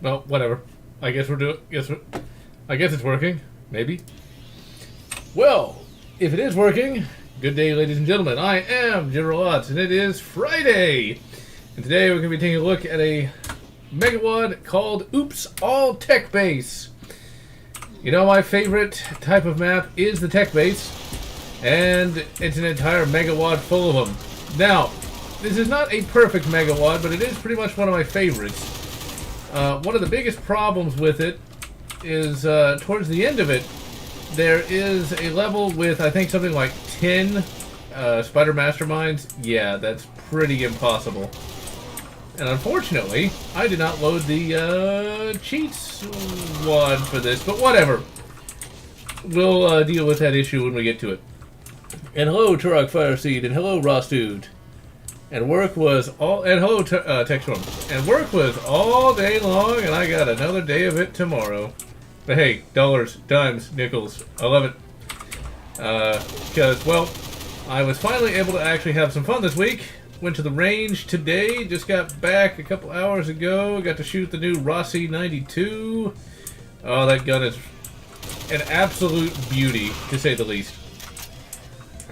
Well, whatever. I guess we're doing. I guess it's working. Maybe. Well, if it is working, good day, ladies and gentlemen. I am General Lotz, and it is Friday. And today we're going to be taking a look at a Megawad called Oops All Techbase. You know, my favorite type of map is the Techbase, and it's an entire Megawad full of them. Now, this is not a perfect Megawad, but it is pretty much one of my favorites. One of the biggest problems with it is towards the end of it, there is a level with, I think, something like 10 Spider Masterminds. Yeah, that's pretty impossible. And unfortunately, I did not load the cheats one for this, but whatever. We'll deal with that issue when we get to it. And hello, Turok Fireseed, and hello, Rostude. And work was all, and hello, Techstorm. And work was all day long, and I got another day of it tomorrow. But hey, dollars, dimes, nickels, I love it. Because, well, I was finally able to actually have some fun this week. Went to the range today, just got back a couple hours ago, got to shoot the new Rossi 92. Oh, that gun is an absolute beauty, to say the least.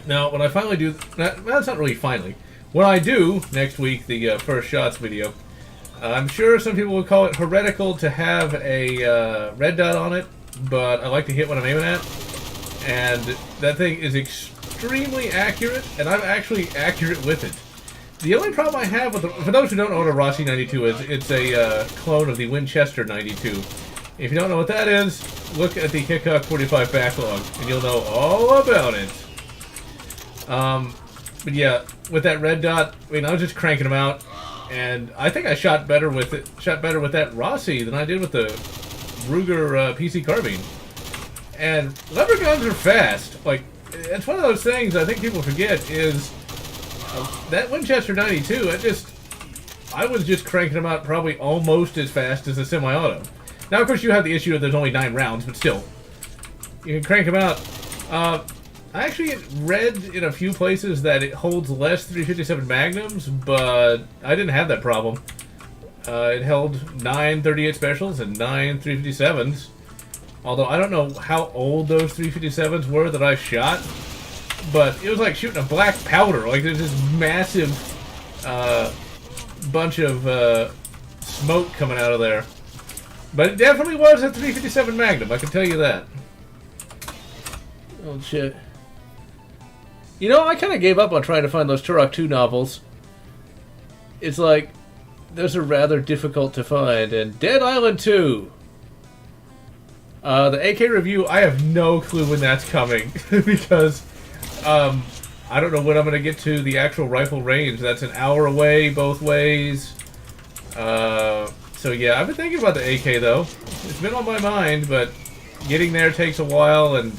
Now, when I finally do, that's not really finally. When I do, next week, the first shots video, I'm sure some people would call it heretical to have a red dot on it, but I like to hit what I'm aiming at. And that thing is extremely accurate, and I'm actually accurate with it. The only problem I have with for those who don't know what a Rossi 92 is, it's a clone of the Winchester 92. If you don't know what that is, look at the Hickok 45 backlog, and you'll know all about it. But yeah, with that red dot, I mean, I was just cranking them out, and I think I shot better with it. Shot better with that Rossi than I did with the Ruger PC carbine. And lever guns are fast. Like, it's one of those things I think people forget is that Winchester 92. I was just cranking them out probably almost as fast as a semi-auto. Now, of course, you have the issue that there's only 9 rounds, but still, you can crank them out. I actually read in a few places that it holds less 357 Magnums, but I didn't have that problem. It held 9 38 specials and 9 357s. Although I don't know how old those 357s were that I shot, but it was like shooting a black powder. Like there's this massive bunch of smoke coming out of there. But it definitely was a 357 Magnum, I can tell you that. Oh shit. You know, I kind of gave up on trying to find those Turok 2 novels. It's like, those are rather difficult to find. And Dead Island 2. The AK review, I have no clue when that's coming. Because, I don't know when I'm going to get to the actual rifle range. That's an hour away, both ways. So yeah, I've been thinking about the AK, though. It's been on my mind, but getting there takes a while, and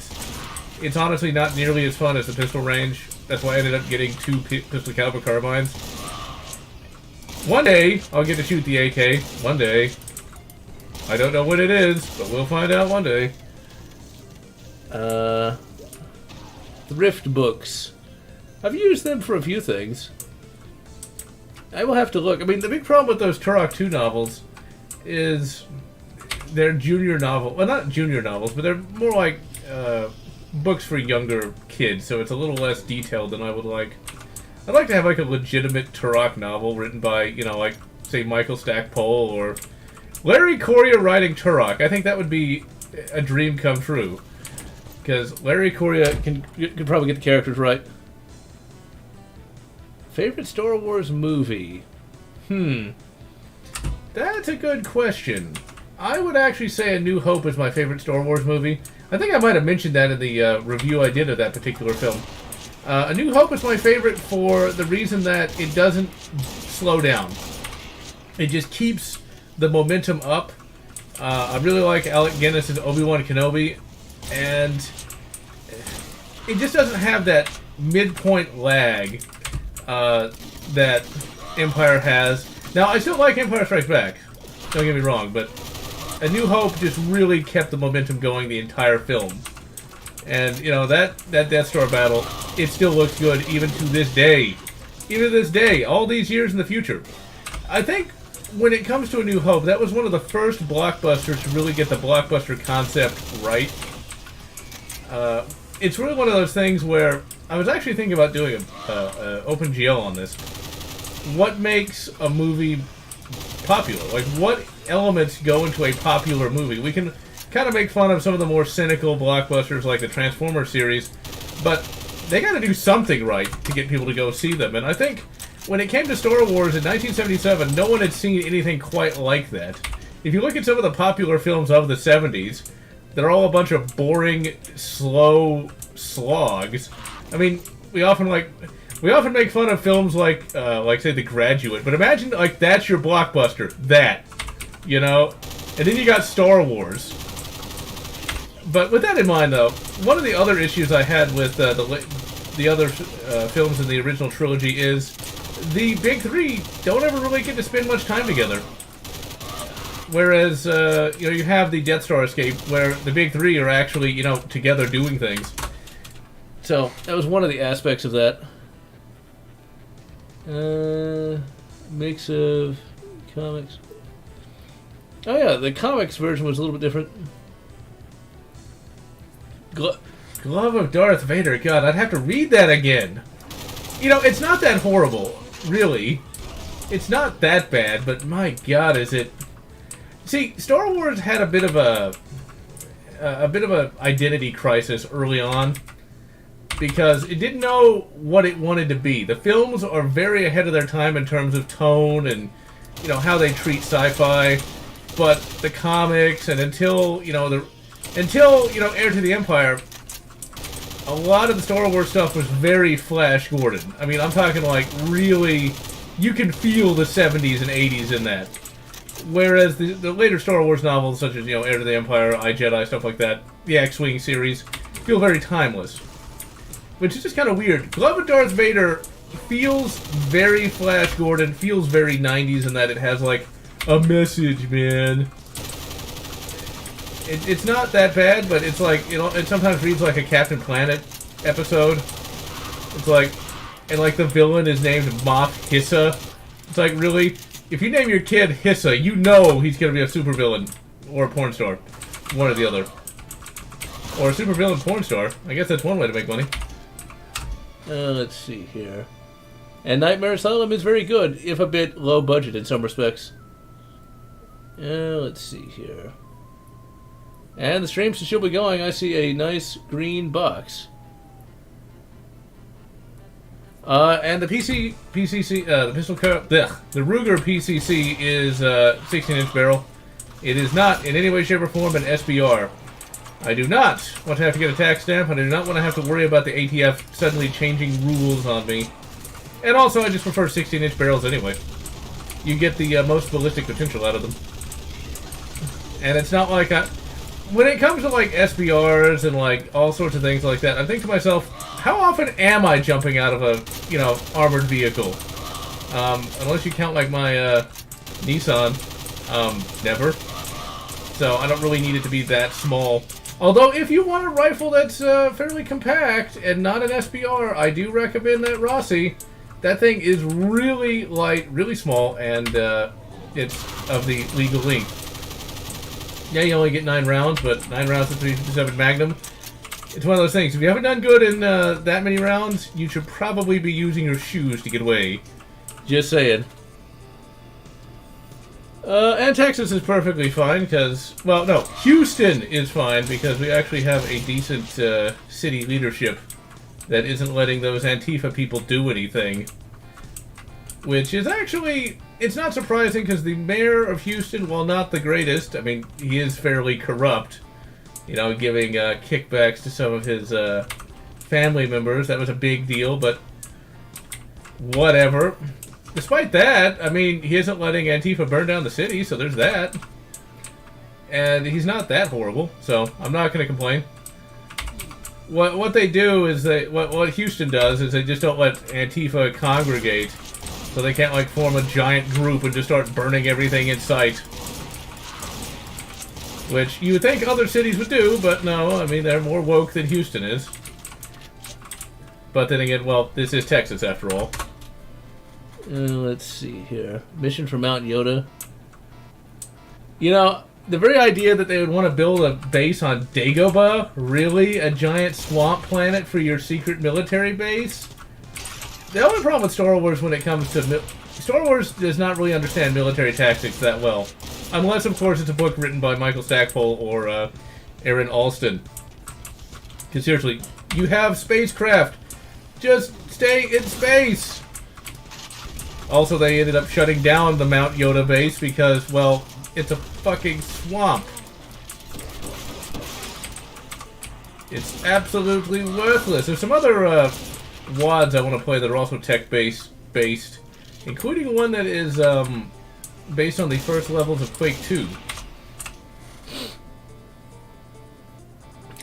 it's honestly not nearly as fun as the pistol range. That's why I ended up getting 2 pistol caliber carbines. One day, I'll get to shoot the AK. One day. I don't know when it is, but we'll find out one day. Thrift books. I've used them for a few things. I will have to look. I mean, the big problem with those Turok 2 novels is they're junior novel. Well, not junior novels, but they're more like books for younger kids, so it's a little less detailed than I would like. I'd like to have like a legitimate Turok novel written by, you know, like, say, Michael Stackpole or Larry Correia writing Turok. I think that would be a dream come true. Because Larry Correia could probably get the characters right. Favorite Star Wars movie? That's a good question. I would actually say A New Hope is my favorite Star Wars movie. I think I might have mentioned that in the review I did of that particular film. A New Hope is my favorite for the reason that it doesn't slow down. It just keeps the momentum up. I really like Alec Guinness's Obi-Wan Kenobi, and it just doesn't have that midpoint lag that Empire has. Now, I still like Empire Strikes Back, don't get me wrong, but A New Hope just really kept the momentum going the entire film. And, you know, that Death Star battle, it still looks good even to this day. Even to this day, all these years in the future. I think when it comes to A New Hope, that was one of the first blockbusters to really get the blockbuster concept right. It's really one of those things where I was actually thinking about doing a open GL on this. What makes a movie popular? Like, what elements go into a popular movie? We can kind of make fun of some of the more cynical blockbusters like the Transformers series, but they got to do something right to get people to go see them. And I think when it came to Star Wars in 1977, no one had seen anything quite like that. If you look at some of the popular films of the 70s, they're all a bunch of boring, slow slogs. I mean, we often make fun of films like say The Graduate, but imagine like that's your blockbuster, that, you know, and then you got Star Wars. But with that in mind, though, one of the other issues I had with the other films in the original trilogy is the big three don't ever really get to spend much time together. Whereas, you have the Death Star escape, where the big three are actually, together doing things. So, that was one of the aspects of that. Mix of comics. Oh yeah, the comics version was a little bit different. Glove of Darth Vader. God, I'd have to read that again. It's not that horrible, really. It's not that bad, but my God, is it... See, Star Wars had a bit of a identity crisis early on because it didn't know what it wanted to be. The films are very ahead of their time in terms of tone and how they treat sci-fi, but the comics and until Heir to the Empire, a lot of the Star Wars stuff was very Flash Gordon. I mean, I'm talking like really, you can feel the 70s and 80s in that. Whereas the later Star Wars novels, such as, Heir to the Empire, I, Jedi, stuff like that, the X-Wing series, feel very timeless. Which is just kind of weird. Glove of Darth Vader feels very Flash Gordon, feels very 90s in that it has, like, a message, man. It's not that bad, but it's like, it sometimes reads like a Captain Planet episode. It's like, and like the villain is named Moff Hissa. It's like, really? If you name your kid Hissa, he's going to be a supervillain or a porn star. One or the other. Or a supervillain porn star. I guess that's one way to make money. Let's see here. And Nightmare Asylum is very good, if a bit low budget in some respects. Let's see here. And the stream should still be going. I see a nice green box. And the PCC, the Ruger PCC is 16-inch barrel. It is not in any way, shape, or form an SBR. I do not want to have to get a tax stamp. I do not want to have to worry about the ATF suddenly changing rules on me. And also, I just prefer 16-inch barrels anyway. You get the most ballistic potential out of them. And it's not like when it comes to like SBRs and like all sorts of things like that, I think to myself, how often am I jumping out of a, armored vehicle? Unless you count like my Nissan, never. So I don't really need it to be that small. Although if you want a rifle that's fairly compact and not an SBR, I do recommend that Rossi. That thing is really light, really small, and it's of the legal length. Yeah, you only get 9 rounds, but 9 rounds of 357 Magnum. It's one of those things. If you haven't done good in that many rounds, you should probably be using your shoes to get away. Just saying. And Texas is perfectly fine because, well, no, Houston is fine because we actually have a decent city leadership that isn't letting those Antifa people do anything. Which is actually, it's not surprising because the mayor of Houston, while not the greatest, I mean, he is fairly corrupt. Giving kickbacks to some of his family members. That was a big deal, but whatever. Despite that, I mean, he isn't letting Antifa burn down the city, so there's that. And he's not that horrible, so I'm not going to complain. What they do is what Houston does is they just don't let Antifa congregate, so they can't like form a giant group and just start burning everything in sight. Which you would think other cities would do, but no, I mean, they're more woke than Houston is. But then again, well, this is Texas after all. Let's see here. Mission for Mount Yoda. You know, the very idea that they would want to build a base on Dagobah, really? A giant swamp planet for your secret military base? The only problem with Star Wars when it comes to... Star Wars does not really understand military tactics that well. Unless, of course, it's a book written by Michael Stackpole or Aaron Alston. Because seriously, you have spacecraft. Just stay in space! Also, they ended up shutting down the Mount Yoda base because, well, it's a fucking swamp. It's absolutely worthless. There's some other WADs I want to play that are also tech-based, including one that is based on the first levels of Quake 2.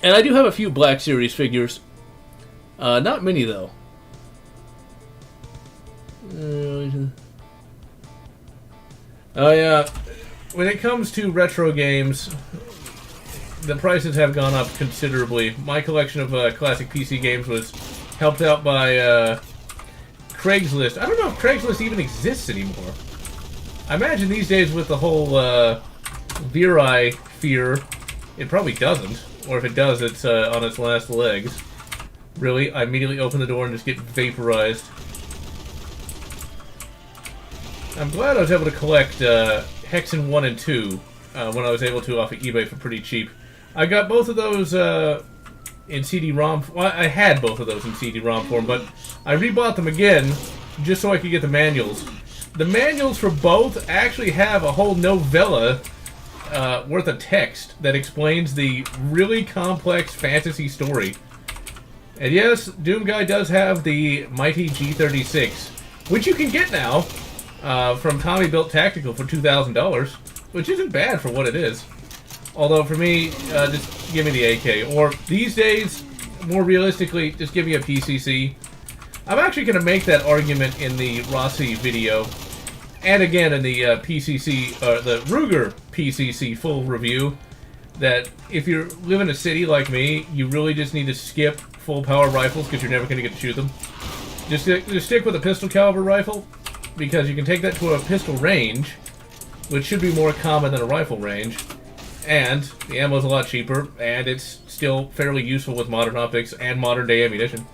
And I do have a few Black Series figures. Not many, though. Oh, yeah. When it comes to retro games, the prices have gone up considerably. My collection of classic PC games was helped out by Craigslist. I don't know if Craigslist even exists anymore. I imagine these days with the whole Virai fear, it probably doesn't. Or if it does, it's on its last legs. Really, I immediately open the door and just get vaporized. I'm glad I was able to collect Hexen 1 and 2 when I was able to off of eBay for pretty cheap. I got both of those in CD-ROM. Well, I had both of those in CD-ROM form, but I rebought them again just so I could get the manuals. The manuals for both actually have a whole novella worth of text that explains the really complex fantasy story. And yes, Doom Guy does have the mighty G36, which you can get now from Tommy Built Tactical for $2,000, which isn't bad for what it is. Although for me, just give me the AK. Or these days, more realistically, just give me a PCC. I'm actually going to make that argument in the Rossi video, and again in the PCC, the Ruger PCC full review, that if you live in a city like me, you really just need to skip full power rifles because you're never going to get to shoot them. Just stick with a pistol caliber rifle, because you can take that to a pistol range, which should be more common than a rifle range, and the ammo's a lot cheaper, and it's still fairly useful with modern optics and modern day ammunition.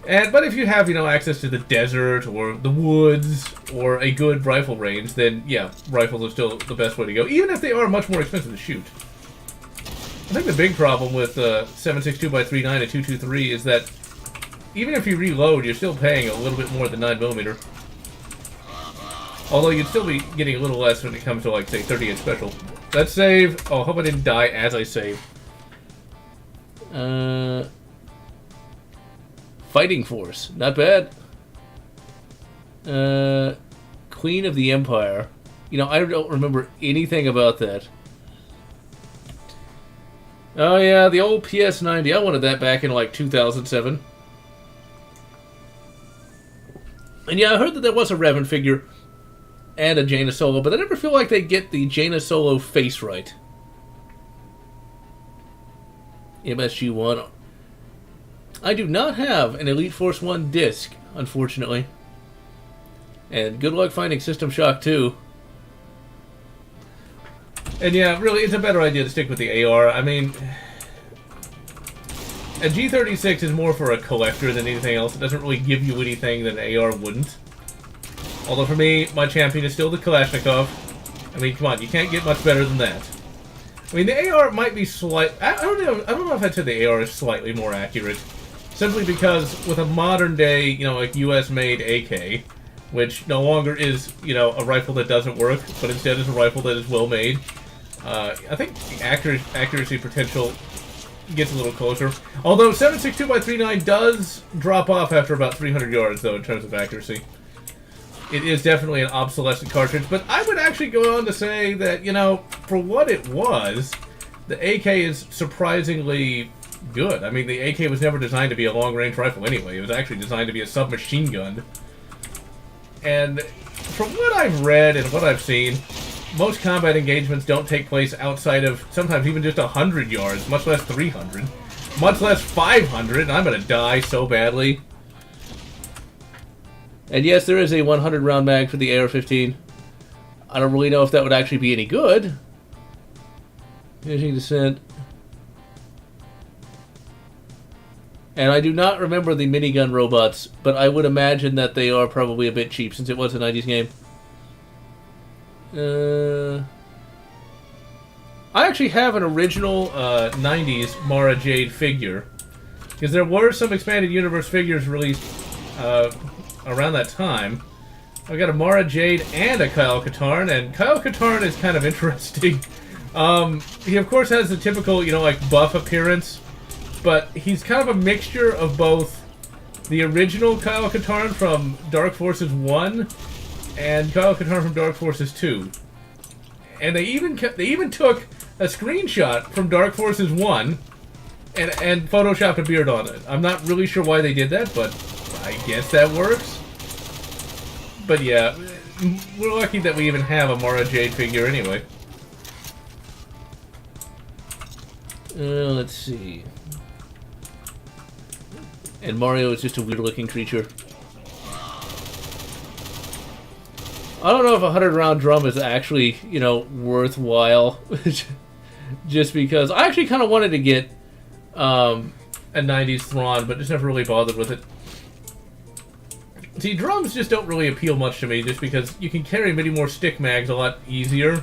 But if you have, access to the desert or the woods or a good rifle range, then yeah, rifles are still the best way to go, even if they are much more expensive to shoot. I think the big problem with 7.62 by 3.9 and 2.23 is that even if you reload, you're still paying a little bit more than 9mm. Although you'd still be getting a little less when it comes to, like, say, 30-inch special. Let's save. Oh, I hope I didn't die as I save. Fighting Force. Not bad. Queen of the Empire. I don't remember anything about that. Oh, yeah, the old PS90. I wanted that back in, like, 2007. And yeah, I heard that there was a Revan figure and a Jaina Solo, but I never feel like they get the Jaina Solo face right. MSG1. I do not have an Elite Force 1 disc, unfortunately. And good luck finding System Shock 2. And yeah, really, it's a better idea to stick with the AR. I mean, a G36 is more for a collector than anything else. It doesn't really give you anything that an AR wouldn't. Although for me, my champion is still the Kalashnikov. I mean, come on, you can't get much better than that. I mean, the AR might be I don't know if I'd say the AR is slightly more accurate. Simply because with a modern day, like US-made AK, which no longer is, a rifle that doesn't work, but instead is a rifle that is well made, I think the accuracy potential gets a little closer. Although 7.62 by 3.9 does drop off after about 300 yards, though, in terms of accuracy. It is definitely an obsolescent cartridge, but I would actually go on to say that, for what it was, the AK is surprisingly good. I mean, the AK was never designed to be a long-range rifle anyway. It was actually designed to be a submachine gun. And from what I've read and what I've seen, most combat engagements don't take place outside of sometimes even just 100 yards, much less 300, much less 500, and I'm going to die so badly. And yes, there is a 100 round mag for the AR-15. I don't really know if that would actually be any good. Finishing descent. And I do not remember the minigun robots, but I would imagine that they are probably a bit cheap since it was a 90s game. I actually have an original 90s Mara Jade figure. Because there were some expanded universe figures released around that time. I got a Mara Jade and a Kyle Katarn, and Kyle Katarn is kind of interesting. He of course has the typical, like buff appearance, but he's kind of a mixture of both the original Kyle Katarn from Dark Forces 1 and Kyle Katarn from Dark Forces 2. And they even took a screenshot from Dark Forces 1 and photoshopped a beard on it. I'm not really sure why they did that, but I guess that works. But yeah, we're lucky that we even have a Mara Jade figure anyway. Let's see. And Mario is just a weird-looking creature. I don't know if a 100-round drum is actually, worthwhile. Just because I actually kind of wanted to get a 90s Thrawn, but just never really bothered with it. See, drums just don't really appeal much to me, just because you can carry many more stick mags a lot easier.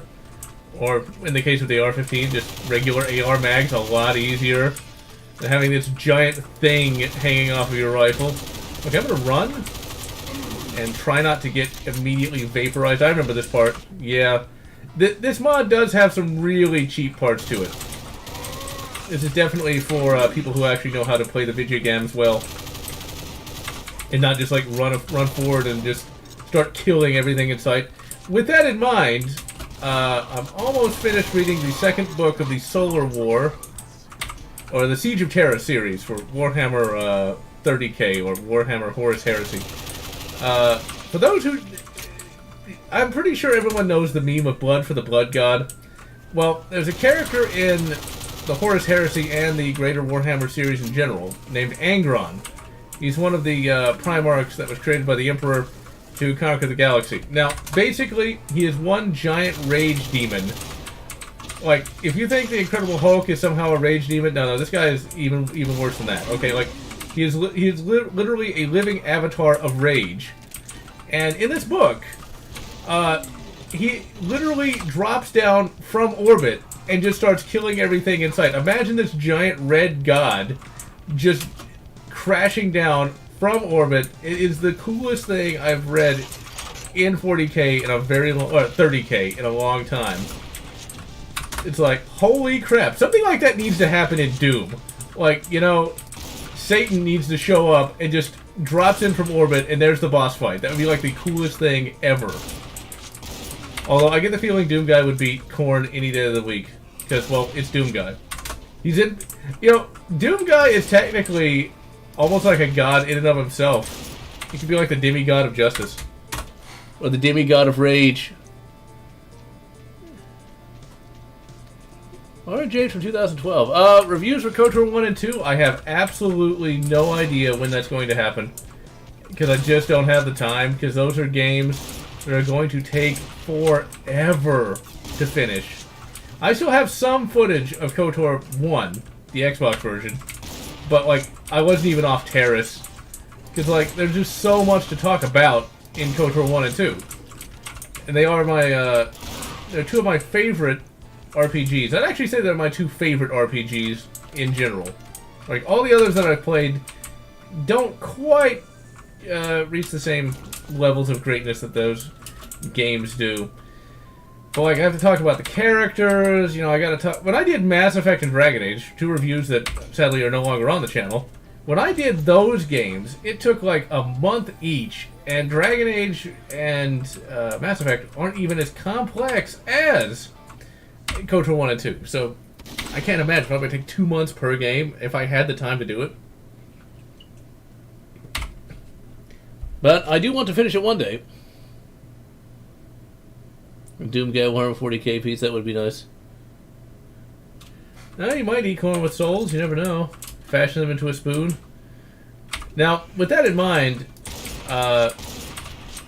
Or, in the case of the AR-15, just regular AR mags a lot easier than having this giant thing hanging off of your rifle. Okay, I'm gonna run and try not to get immediately vaporized. I remember this part. Yeah. This mod does have some really cheap parts to it. This is definitely for people who actually know how to play the video games well. And not just like run forward and just start killing everything in sight. With that in mind, I'm almost finished reading the second book of the Solar War, or the Siege of Terra series for Warhammer 30k, or Warhammer Horus Heresy. For those who... I'm pretty sure everyone knows the meme of Blood for the Blood God. Well, there's a character in the Horus Heresy and the Greater Warhammer series in general, named Angron. He's one of the Primarchs that was created by the Emperor to conquer the galaxy. Now, basically, he is one giant rage demon. Like, if you think the Incredible Hulk is somehow a rage demon, no, this guy is even worse than that. Okay, like, he is literally a living avatar of rage. And in this book, he literally drops down from orbit and just starts killing everything in sight. Imagine this giant red god just crashing down from orbit. It is the coolest thing I've read in 40k in a very long, or 30k in a long time. It's like, holy crap. Something like that needs to happen in Doom. Like, Satan needs to show up and just drops in from orbit, and there's the boss fight. That would be like the coolest thing ever. Although I get the feeling Doom Guy would beat Korn any day of the week. Because, well, it's Doom Guy. He's in... Doom Guy is technically almost like a god in and of himself. He could be like the demigod of justice. Or the demigod of rage. Alright, James from 2012. Reviews for KOTOR 1 and 2. I have absolutely no idea when that's going to happen. Because I just don't have the time. Because those are games that are going to take forever to finish. I still have some footage of KOTOR 1, the Xbox version. But, like, I wasn't even off Terrace. Because, like, there's just so much to talk about in KOTOR 1 and 2. And they are my, they're two of my favorite RPGs. I'd actually say they're my two favorite RPGs in general. Like, all the others that I've played don't quite reach the same levels of greatness that those games do. But, like, I have to talk about the characters, I gotta talk... When I did Mass Effect and Dragon Age, two reviews that sadly are no longer on the channel, when I did those games, it took like a month each, and Dragon Age and Mass Effect aren't even as complex as KOTOR 1 and 2, so I can't imagine if I would take 2 months per game if I had the time to do it. But I do want to finish it one day. Doom Guy 140k piece, that would be nice. Now, you might eat corn with souls, you never know. Fashion them into a spoon. Now, with that in mind,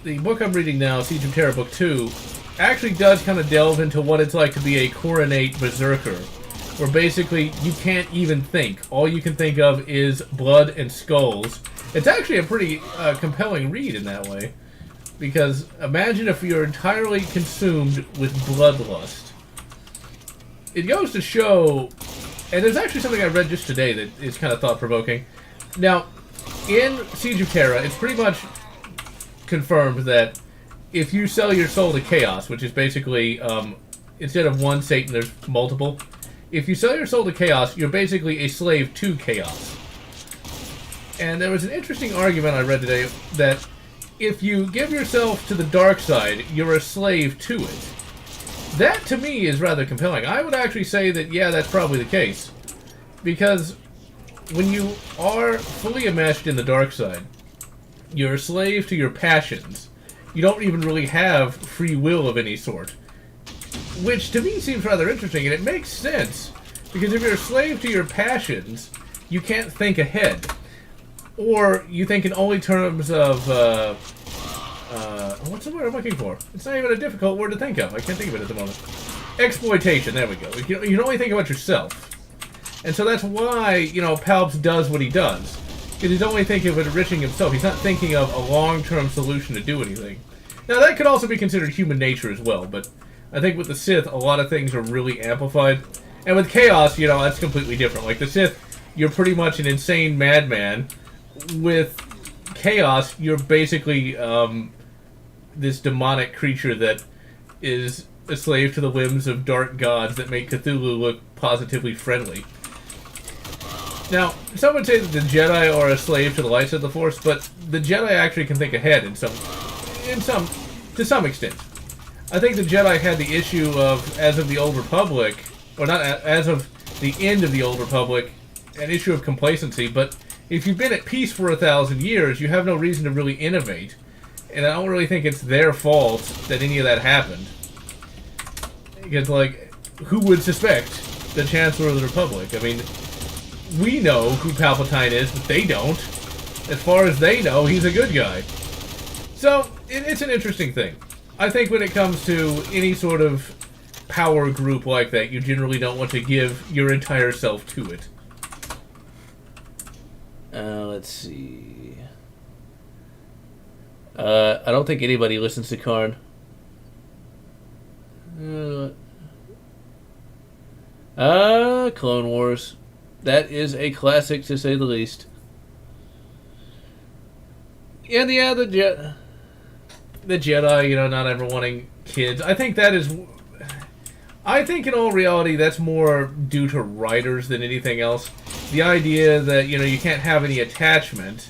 the book I'm reading now, Siege of Terra Book 2, actually does kind of delve into what it's like to be a coronate berserker, where basically you can't even think. All you can think of is blood and skulls. It's actually a pretty compelling read in that way, because imagine if you're entirely consumed with bloodlust. It goes to show, and there's actually something I read just today that is kind of thought-provoking. Now, in Siege of Terra, it's pretty much confirmed that if you sell your soul to Chaos, which is basically, instead of one Satan, there's multiple. If you sell your soul to Chaos, you're basically a slave to Chaos. And there was an interesting argument I read today that if you give yourself to the dark side, you're a slave to it. That, to me, is rather compelling. I would actually say that, yeah, that's probably the case. Because when you are fully enmeshed in the dark side, you're a slave to your passions. You don't even really have free will of any sort. Which, to me, seems rather interesting, and it makes sense. Because if you're a slave to your passions, you can't think ahead. Or you think in only terms of, what's the word I'm looking for? It's not even a difficult word to think of. I can't think of it at the moment. Exploitation, there we go. You can only think about yourself. And so that's why, you know, Palps does what he does. Because he's only thinking of enriching himself. He's not thinking of a long-term solution to do anything. Now, that could also be considered human nature as well, but I think with the Sith, a lot of things are really amplified. And with Chaos, you know, that's completely different. Like, the Sith, you're pretty much an insane madman. With Chaos, you're basically this demonic creature that is a slave to the whims of dark gods that make Cthulhu look positively friendly. Now, some would say that the Jedi are a slave to the lights of the Force, but the Jedi actually can think ahead to some extent. I think the Jedi had the issue of, as of the Old Republic, or not as of the end of the Old Republic, an issue of complacency, but if you've been at peace for 1,000 years, you have no reason to really innovate. And I don't really think it's their fault that any of that happened. Because, like, who would suspect the Chancellor of the Republic? I mean, we know who Palpatine is, but they don't. As far as they know, he's a good guy. So, it's an interesting thing. I think when it comes to any sort of power group like that, you generally don't want to give your entire self to it. Let's see. I don't think anybody listens to Karn. Clone Wars. That is a classic, to say the least. And yeah, the Jedi, you know, not ever wanting kids. I think in all reality, that's more due to writers than anything else. The idea that, you know, you can't have any attachment.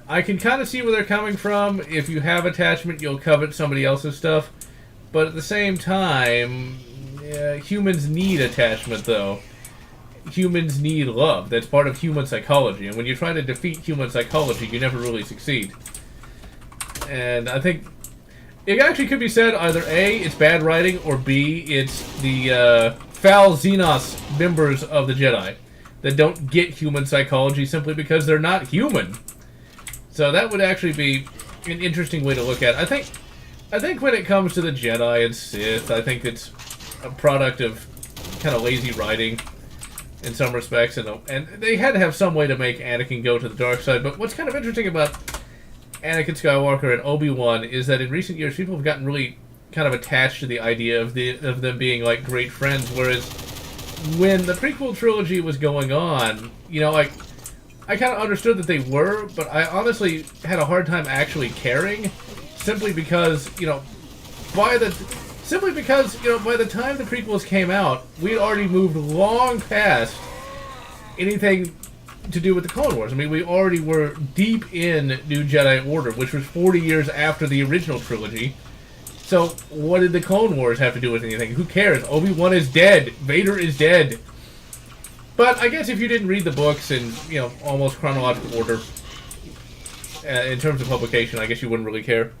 I can kind of see where they're coming from. If you have attachment, you'll covet somebody else's stuff. But at the same time, humans need attachment, though. Humans need love. That's part of human psychology. And when you try to defeat human psychology, you never really succeed. And I think it actually could be said either A, it's bad writing, or B, it's the foul Xenos members of the Jedi that don't get human psychology simply because they're not human. So that would actually be an interesting way to look at it. I think when it comes to the Jedi and Sith, I think it's a product of kind of lazy writing in some respects, and they had to have some way to make Anakin go to the dark side. But what's kind of interesting about Anakin Skywalker and Obi-Wan is that in recent years people have gotten really kind of attached to the idea of them being like great friends, whereas when the prequel trilogy was going on, you know, like, I kind of understood that they were, but I honestly had a hard time actually caring, simply because, you know, by the time the prequels came out, we'd already moved long past anything to do with the Clone Wars. I mean, we already were deep in New Jedi Order, which was 40 years after the original trilogy. So, what did the Clone Wars have to do with anything? Who cares? Obi-Wan is dead. Vader is dead. But I guess if you didn't read the books in, you know, almost chronological order, in terms of publication, I guess you wouldn't really care.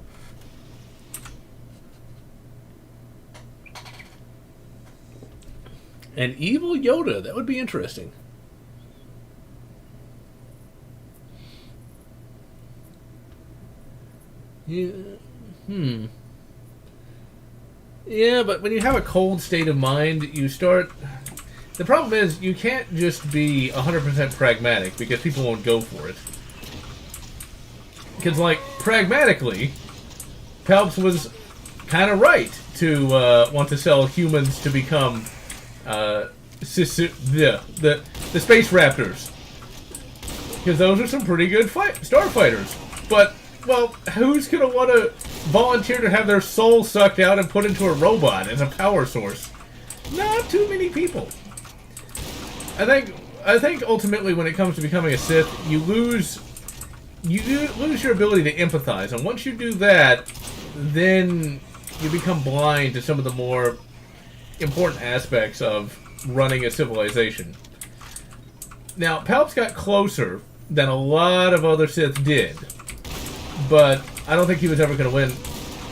An evil Yoda. That would be interesting. Yeah. Yeah, but when you have a cold state of mind, you start... The problem is, you can't just be 100% pragmatic, because people won't go for it. Because, like, pragmatically, Palps was kind of right to want to sell humans to become the Space Raptors. Because those are some pretty good starfighters. But, well, who's going to want to volunteer to have their soul sucked out and put into a robot as a power source? Not too many people. I think ultimately when it comes to becoming a Sith, you lose your ability to empathize, and once you do that, then you become blind to some of the more important aspects of running a civilization. Now, Palps got closer than a lot of other Sith did, but I don't think he was ever going to win.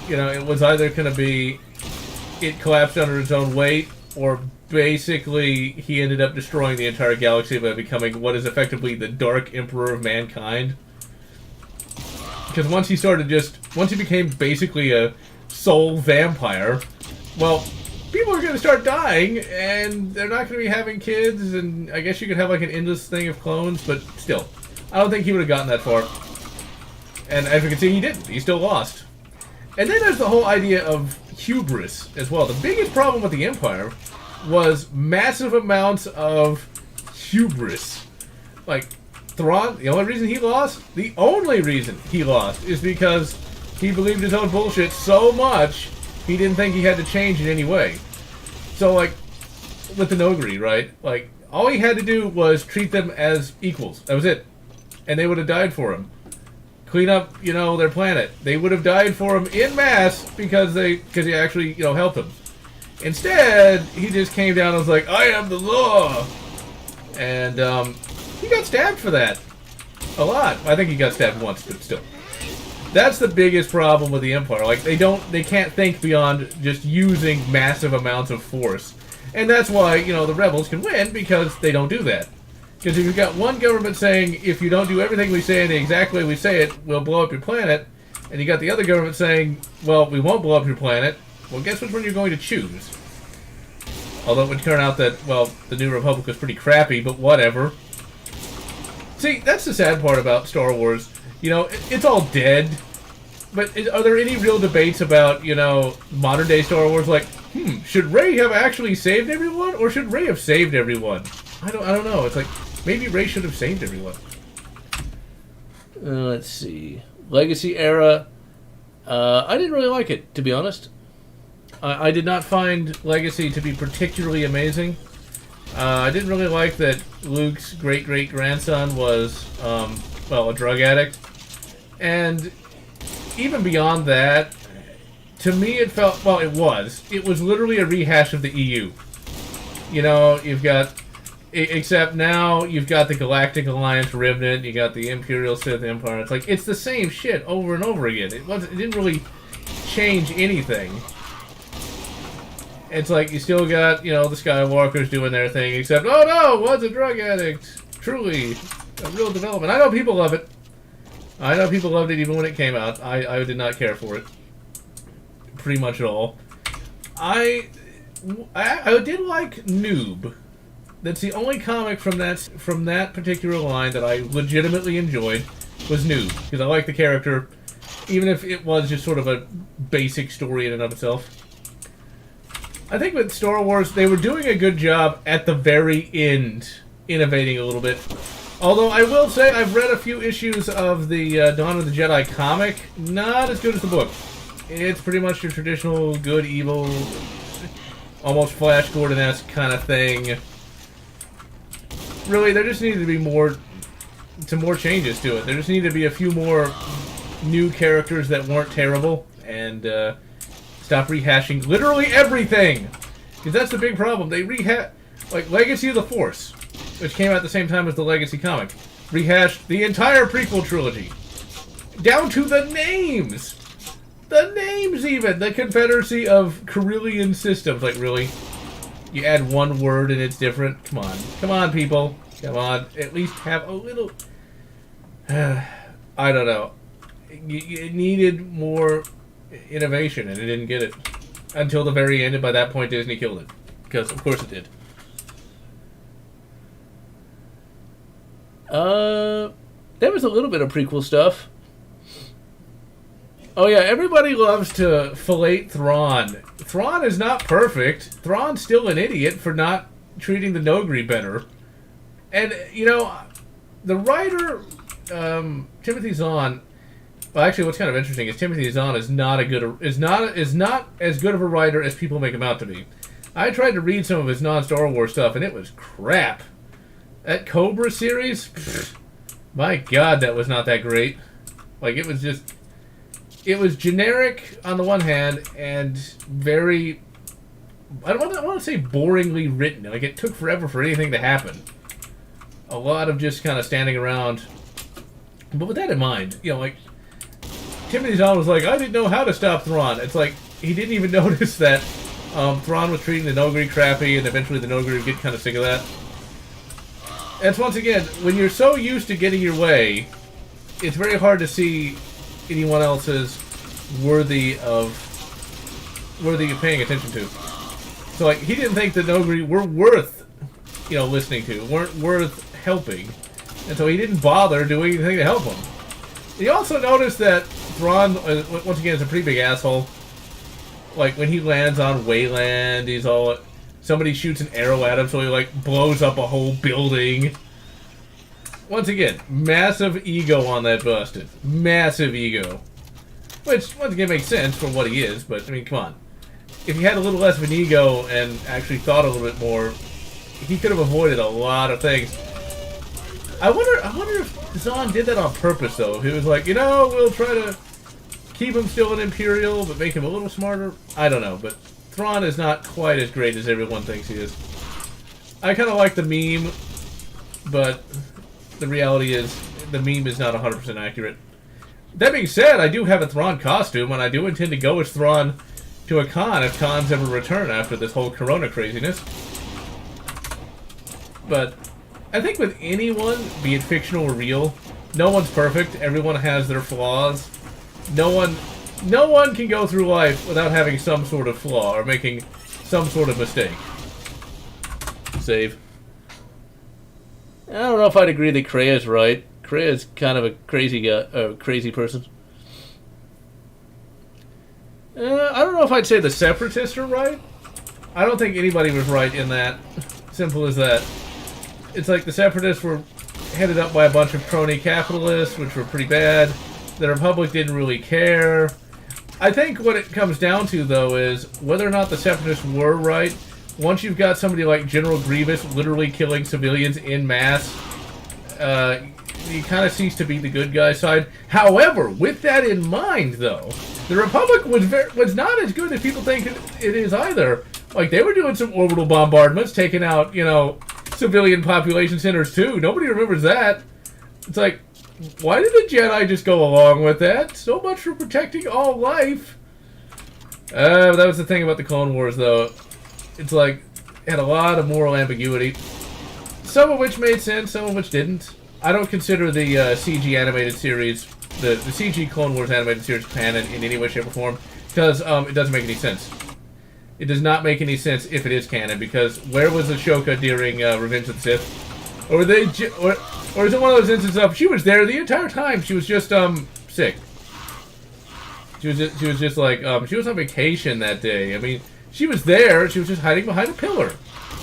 You know, it was either going to be it collapsed under its own weight, or basically he ended up destroying the entire galaxy by becoming what is effectively the Dark Emperor of mankind. Because once he became basically a soul vampire, well, people are going to start dying, and they're not going to be having kids, and I guess you could have like an endless thing of clones, but still, I don't think he would have gotten that far. And as we can see, he didn't. He still lost. And then there's the whole idea of hubris as well. The biggest problem with the Empire was massive amounts of hubris. Like, Thrawn, the only reason he lost, is because he believed his own bullshit so much, he didn't think he had to change in any way. So, like, with the Noghri, right? Like, all he had to do was treat them as equals. That was it. And they would have died for him. Clean up, you know, their planet. They would have died for him en masse because he actually, you know, helped them. Instead, he just came down and was like, I am the law! And, he got stabbed for that. A lot. I think he got stabbed once, but still. That's the biggest problem with the Empire. Like, they can't think beyond just using massive amounts of force. And that's why, you know, the rebels can win, because they don't do that. Because if you've got one government saying, if you don't do everything we say in the exact way we say it, we'll blow up your planet, and you got the other government saying, well, we won't blow up your planet, well, guess which one you're going to choose? Although it would turn out that, well, the New Republic was pretty crappy, but whatever. See, that's the sad part about Star Wars. You know, it's all dead. But are there any real debates about, you know, modern-day Star Wars? Like, should Rey have actually saved everyone, or should Rey have saved everyone? I don't know. It's like, maybe Rey should have saved everyone. Let's see. Legacy era. I didn't really like it, to be honest. I did not find Legacy to be particularly amazing. I didn't really like that Luke's great-great-grandson was, well, a drug addict. And even beyond that, to me it felt, well, it was literally a rehash of the EU. You know, you've got, except now you've got the Galactic Alliance Remnant, you got the Imperial Sith Empire. It's like, it's the same shit over and over again. It didn't really change anything. It's like, you still got, you know, the Skywalkers doing their thing, except, oh no, was a drug addict. Truly, a real development. I know people love it. I know people loved it even when it came out. I did not care for it. Pretty much at all. I did like Noob. That's the only comic from that particular line that I legitimately enjoyed, was Noob. Because I like the character, even if it was just sort of a basic story in and of itself. I think with Star Wars, they were doing a good job at the very end, innovating a little bit. Although I will say, I've read a few issues of the Dawn of the Jedi comic. Not as good as the book. It's pretty much your traditional good, evil, almost Flash Gordon-esque kind of thing. Really, there just needed to be more changes to it. There just needed to be a few more new characters that weren't terrible, and stop rehashing literally everything. Because that's the big problem. They like Legacy of the Force, which came out at the same time as the Legacy comic, rehashed the entire prequel trilogy. Down to the names! The names, even! The Confederacy of Carillion Systems. Like, really? You add one word and it's different? Come on. Come on, people. Come on. At least have a little... I don't know. it needed more innovation, and it didn't get it until the very end. And by that point, Disney killed it, because of course it did. There was a little bit of prequel stuff. Oh yeah, everybody loves to fillet Thrawn. Thrawn is not perfect. Thrawn's still an idiot for not treating the Nogri better. And you know, the writer Timothy Zahn. Well, actually, what's kind of interesting is Timothy Zahn is not as good of a writer as people make him out to be. I tried to read some of his non-Star Wars stuff, and it was crap. That Cobra series, pfft, my God, that was not that great. Like, it was generic on the one hand, and very, I don't want to say boringly written. Like, it took forever for anything to happen. A lot of just kind of standing around. But with that in mind, you know, like, Timothy Zahn was like, I didn't know how to stop Thrawn. It's like, he didn't even notice that Thrawn was treating the Nogri crappy, and eventually the Nogri would get kind of sick of that. That's once again, when you're so used to getting your way, it's very hard to see anyone else's worthy of paying attention to. So like, he didn't think the Nogri were worth, you know, listening to, weren't worth helping, and so he didn't bother doing anything to help him. He also noticed that Thrawn, once again, is a pretty big asshole. Like, when he lands on Wayland, he's all... Somebody shoots an arrow at him, so he, like, blows up a whole building. Once again, massive ego on that bastard. Massive ego. Which, once again, makes sense for what he is, but, I mean, come on. If he had a little less of an ego and actually thought a little bit more, he could have avoided a lot of things. I wonder if Zahn did that on purpose, though. He was like, you know, we'll try to keep him still an Imperial, but make him a little smarter. I don't know, but Thrawn is not quite as great as everyone thinks he is. I kind of like the meme, but the reality is the meme is not 100% accurate. That being said, I do have a Thrawn costume, and I do intend to go as Thrawn to a con if cons ever return after this whole Corona craziness. But I think with anyone, be it fictional or real, no one's perfect. Everyone has their flaws. No one can go through life without having some sort of flaw or making some sort of mistake. Save. I don't know if I'd agree that Krea's right. Krea's kind of a crazy guy, crazy person. I don't know if I'd say the Separatists are right. I don't think anybody was right in that. Simple as that. It's like the Separatists were headed up by a bunch of crony capitalists, which were pretty bad. The Republic didn't really care. I think what it comes down to, though, is whether or not the Separatists were right. Once you've got somebody like General Grievous literally killing civilians en masse, you kind of cease to be the good guy side. However, with that in mind, though, the Republic was not as good as people think it is either. Like, they were doing some orbital bombardments, taking out, you know, civilian population centers, too. Nobody remembers that. It's like, why did the Jedi just go along with that? So much for protecting all life. That was the thing about the Clone Wars, though. It's like, it had a lot of moral ambiguity. Some of which made sense, some of which didn't. I don't consider the CG animated series, the CG Clone Wars animated series canon in any way, shape, or form, because it doesn't make any sense. It does not make any sense if it is canon, because where was Ashoka during Revenge of the Sith? Or is it one of those instances of she was there the entire time? She was just sick. She was just like she was on vacation that day. I mean, she was there. She was just hiding behind a pillar.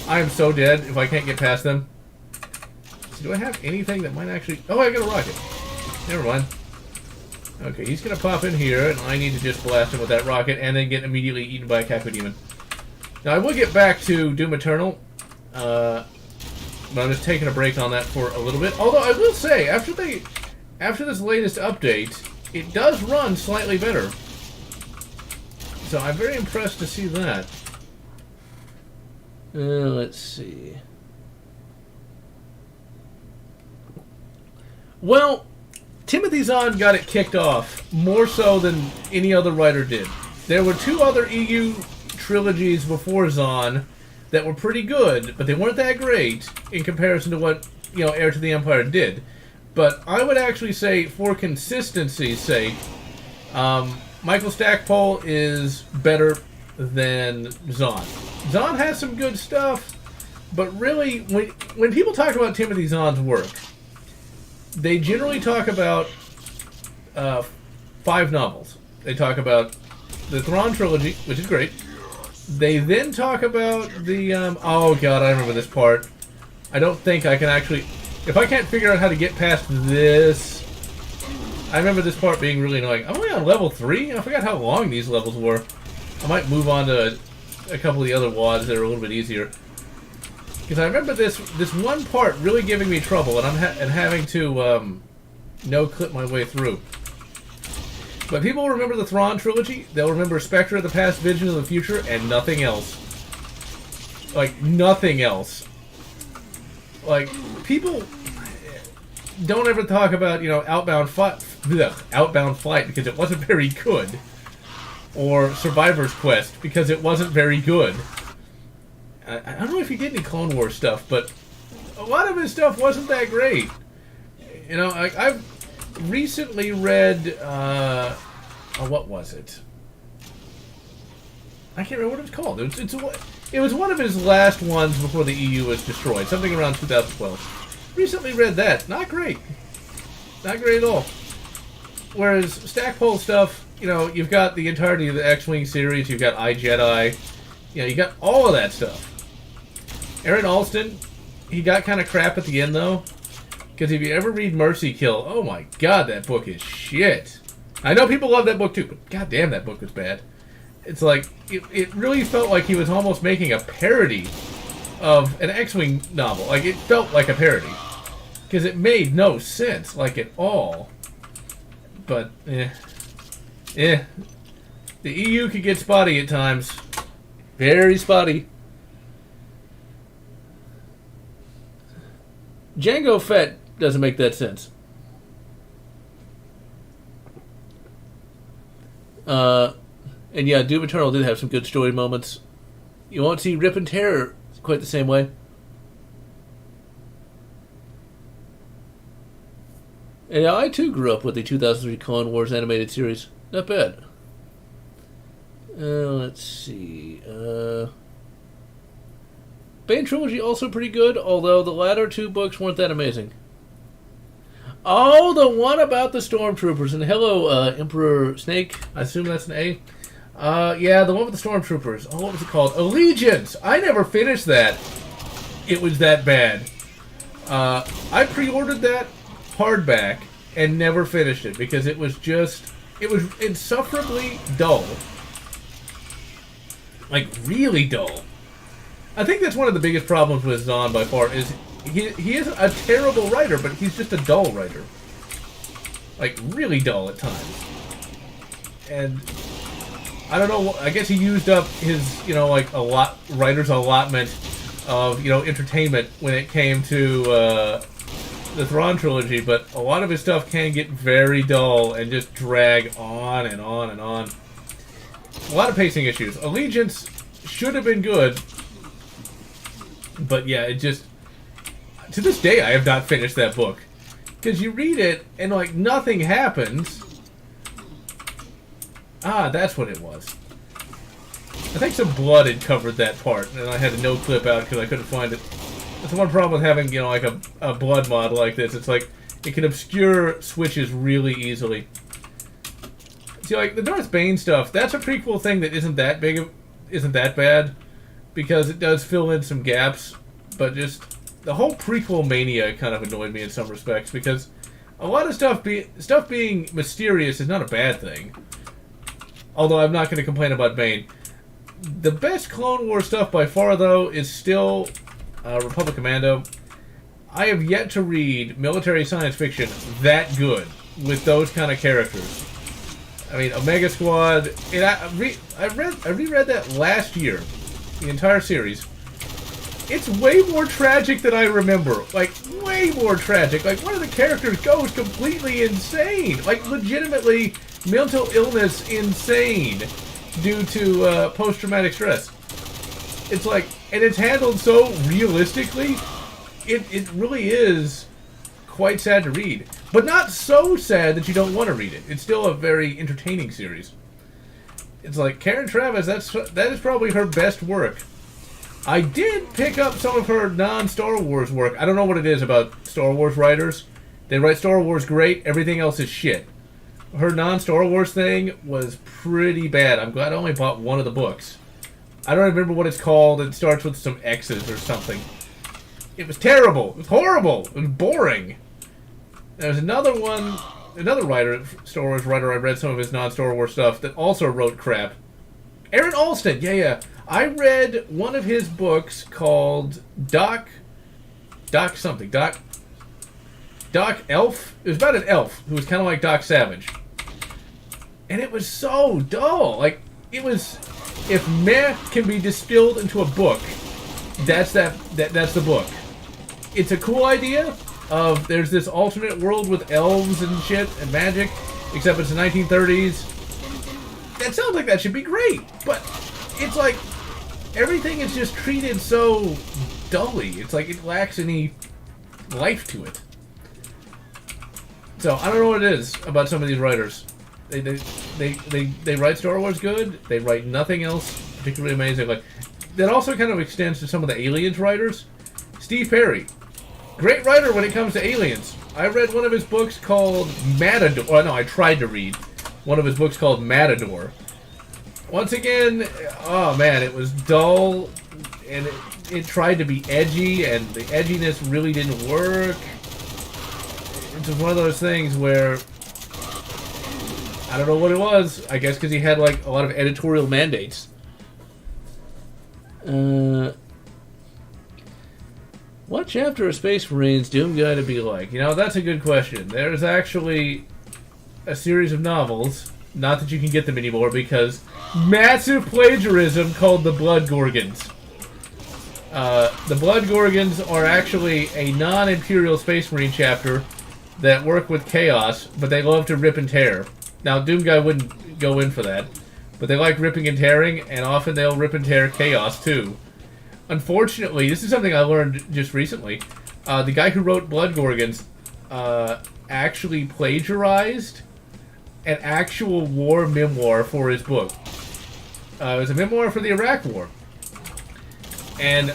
I am so dead if I can't get past them. So do I have anything that might actually? Oh, I got a rocket. Never mind. Okay, he's gonna pop in here, and I need to just blast him with that rocket, and then get immediately eaten by a Caco Demon. Now I will get back to Doom Eternal. But I'm just taking a break on that for a little bit. Although I will say, after this latest update, it does run slightly better. So I'm very impressed to see that. Let's see. Well, Timothy Zahn got it kicked off more so than any other writer did. There were two other EU trilogies before Zahn that were pretty good, but they weren't that great in comparison to what, you know, Heir to the Empire did. But I would actually say, for consistency's sake, Michael Stackpole is better than Zahn. Zahn has some good stuff, but really, when people talk about Timothy Zahn's work, they generally talk about 5 novels. They talk about the Thrawn trilogy, which is great. They then talk about the... oh, God, I remember this part. I don't think I can actually... If I can't figure out how to get past this... I remember this part being really annoying. I'm only on level 3? I forgot how long these levels were. I might move on to a couple of the other WADs that are a little bit easier. Because I remember this one part really giving me trouble, and having to no-clip my way through. But people remember the Thrawn trilogy. They'll remember Spectre of the Past, Vision of the Future, and nothing else. Like, nothing else. Like, people don't ever talk about, Outbound Flight because it wasn't very good. Or Survivor's Quest because it wasn't very good. I don't know if you get any Clone Wars stuff, but a lot of his stuff wasn't that great. I've recently read, what was it? I can't remember what it was called. It was one of his last ones before the EU was destroyed. Something around 2012. Recently read that. Not great. Not great at all. Whereas Stackpole stuff, you've got the entirety of the X-Wing series. You've got iJedi. You got all of that stuff. Aaron Alston, he got kind of crap at the end, though. Because if you ever read Mercy Kill, oh my god, that book is shit. I know people love that book too, but goddamn, that book was bad. It's like, it really felt like he was almost making a parody of an X-Wing novel. Like, it felt like a parody. Because it made no sense, like, at all. But, The EU could get spotty at times. Very spotty. Jango Fett doesn't make that sense. And yeah, Doom Eternal did have some good story moments. You won't see Rip and Tear quite the same way. And yeah, I too grew up with the 2003 Clone Wars animated series. Not bad. Let's see. Bane Trilogy also pretty good, although the latter 2 books weren't that amazing. Oh, the one about the Stormtroopers. And hello, Emperor Snake. I assume that's an A. Yeah, the one with the Stormtroopers. Oh, what was it called? Allegiance! I never finished that. It was that bad. I pre-ordered that hardback and never finished it because it was insufferably dull. Like, really dull. I think that's one of the biggest problems with Zahn by far, is he is a terrible writer, but he's just a dull writer. Like, really dull at times. And I don't know, I guess he used up his, writer's allotment of, entertainment when it came to the Thrawn trilogy, but a lot of his stuff can get very dull and just drag on and on and on. A lot of pacing issues. Allegiance should have been good, but yeah, it just... To this day, I have not finished that book. Because you read it, and, nothing happens. Ah, that's what it was. I think some blood had covered that part, and I had to no-clip out because I couldn't find it. That's the one problem with having, a blood mod like this. It's like, it can obscure switches really easily. See, the Darth Bane stuff, that's a prequel thing that isn't that bad, because it does fill in some gaps, but just the whole prequel mania kind of annoyed me in some respects, because a lot of stuff being mysterious is not a bad thing. Although I'm not going to complain about Bane. The best Clone Wars stuff by far, though, is still Republic Commando. I have yet to read military science fiction that good with those kind of characters. I mean, Omega Squad. And I reread that last year, the entire series. It's way more tragic than I remember. Way more tragic. One of the characters goes completely insane. Legitimately mental illness insane due to post-traumatic stress. It's and it's handled so realistically. It really is quite sad to read. But not so sad that you don't want to read it. It's still a very entertaining series. It's like, Karen Travis, that is probably her best work. I did pick up some of her non-Star Wars work. I don't know what it is about Star Wars writers. They write Star Wars great, everything else is shit. Her non-Star Wars thing was pretty bad. I'm glad I only bought one of the books. I don't remember what it's called. It starts with some X's or something. It was terrible. It was horrible. It was boring. There's another one, another writer, Star Wars writer, I read some of his non-Star Wars stuff that also wrote crap. Aaron Alston, yeah. I read one of his books called Doc Elf. It was about an elf who was kind of like Doc Savage. And it was so dull. Like, it was, if meh can be distilled into a book, that's the book. It's a cool idea of there's this alternate world with elves and shit and magic, except it's the 1930s. That sounds like that should be great, but it's like everything is just treated so dully. It's like it lacks any life to it. So I don't know what it is about some of these writers. They write Star Wars good. They write nothing else particularly amazing. Like that also kind of extends to some of the Aliens writers. Steve Perry, great writer when it comes to aliens. I read one of his books called Matador. Oh, no, I tried to read one of his books called Matador. Once again, oh man, it was dull, and it tried to be edgy, and the edginess really didn't work. It's just one of those things where I don't know what it was. I guess because he had like a lot of editorial mandates. What chapter of Space Marines Doom Guy to be like? You know, that's a good question. There's actually a series of novels, not that you can get them anymore because massive plagiarism, called the Blood Gorgons. The Blood Gorgons are actually a non-Imperial Space Marine chapter that work with Chaos, but they love to rip and tear. Now, Doom Guy wouldn't go in for that, but they like ripping and tearing, and often they'll rip and tear Chaos, too. Unfortunately, this is something I learned just recently. The guy who wrote Blood Gorgons actually plagiarized an actual war memoir for his book. It was a memoir for the Iraq War. And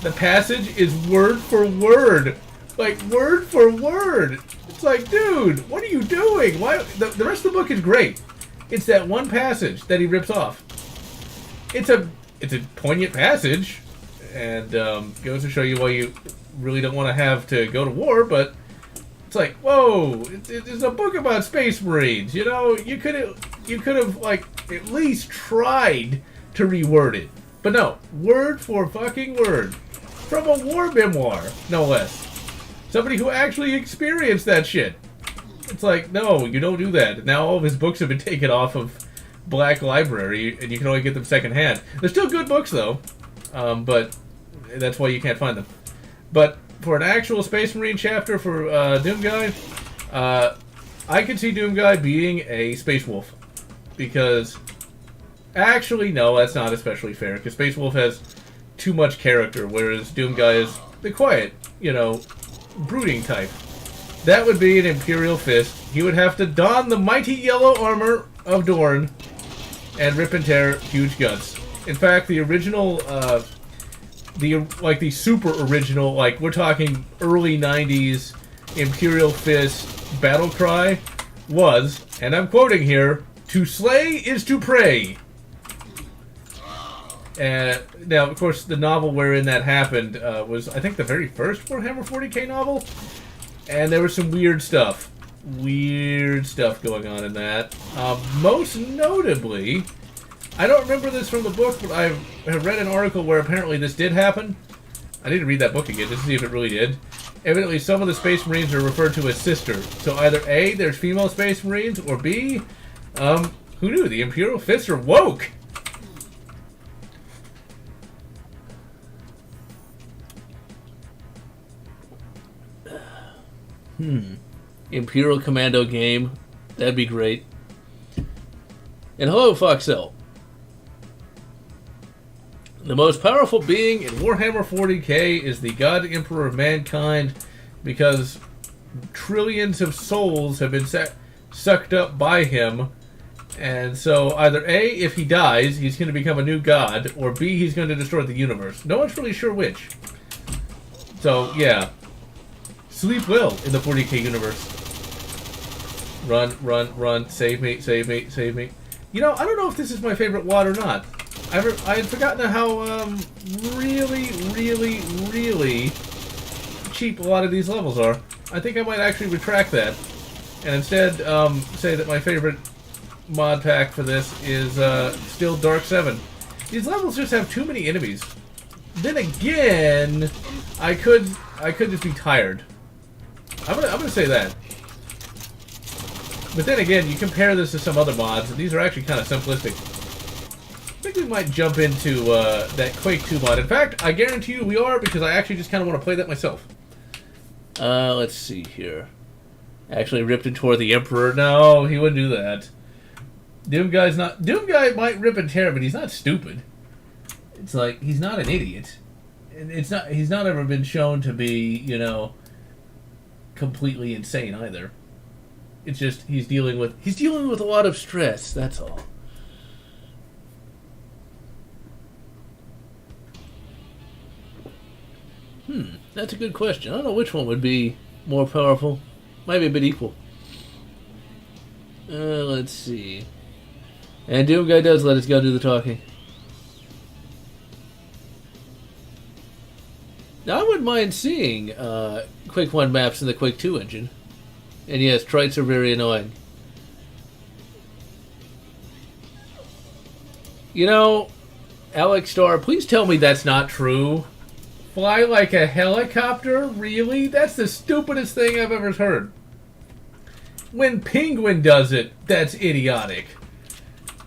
the passage is word for word. Like, word for word. It's like, dude, what are you doing? Why? The rest of the book is great. It's that one passage that he rips off. It's a poignant passage. And goes to show you why you really don't want to have to go to war, but it's like, whoa, it's a book about Space Marines, you know? You could have like at least tried to reword it, but no, word for fucking word from a war memoir, no less. Somebody who actually experienced that shit. It's like, no, you don't do that. Now all of his books have been taken off of Black Library, and you can only get them secondhand. They're still good books though. But that's why you can't find them. But for an actual Space Marine chapter for Doom Guy, I could see Doom Guy being a Space Wolf. Because, actually, no, that's not especially fair. Because Space Wolf has too much character, whereas Doom Guy is the quiet, you know, brooding type. That would be an Imperial Fist. He would have to don the mighty yellow armor of Dorn and rip and tear huge guts. In fact, the original, the super original, like we're talking early 90s Imperial Fist battle cry was, and I'm quoting here, "To slay is to pray." Now, of course, the novel wherein that happened was, I think, the very first Warhammer 40k novel, and there was some weird stuff going on in that. Most notably, I don't remember this from the book, but I have read an article where apparently this did happen. I need to read that book again just to see if it really did. Evidently, some of the Space Marines are referred to as sister. So either A, there's female Space Marines, or B, who knew? The Imperial Fists are woke! Imperial Commando game. That'd be great. And hello, Foxel. The most powerful being in Warhammer 40k is the God Emperor of Mankind, because trillions of souls have been sucked up by him. And so either A, if he dies, he's going to become a new god, or B, he's going to destroy the universe. No one's really sure which. So, yeah. Sleep well in the 40k universe. Run, run, run. Save me, save me, save me. You know, I don't know if this is my favorite WOD or not. I had forgotten how really, really, really cheap a lot of these levels are. I think I might actually retract that. And instead say that my favorite mod pack for this is still Dark 7. These levels just have too many enemies. Then again, I could just be tired. I'm gonna say that. But then again, you compare this to some other mods, and these are actually kind of simplistic. I think we might jump into that Quake 2 mod. In fact, I guarantee you we are, because I actually just kind of want to play that myself. Let's see here. Actually ripped and tore the Emperor. No, he wouldn't do that. Doom Guy might rip and tear, but he's not stupid. It's like, he's not an idiot. And he's not ever been shown to be, you know, completely insane either. It's just he's dealing with a lot of stress, that's all. That's a good question. I don't know which one would be more powerful. Might be a bit equal. Let's see. And Doom Guy does let us go do the talking. Now, I wouldn't mind seeing Quake 1 maps in the Quake 2 engine. And yes, trites are very annoying. You know, Alex Starr, please tell me that's not true. Fly like a helicopter? Really? That's the stupidest thing I've ever heard. When Penguin does it, that's idiotic.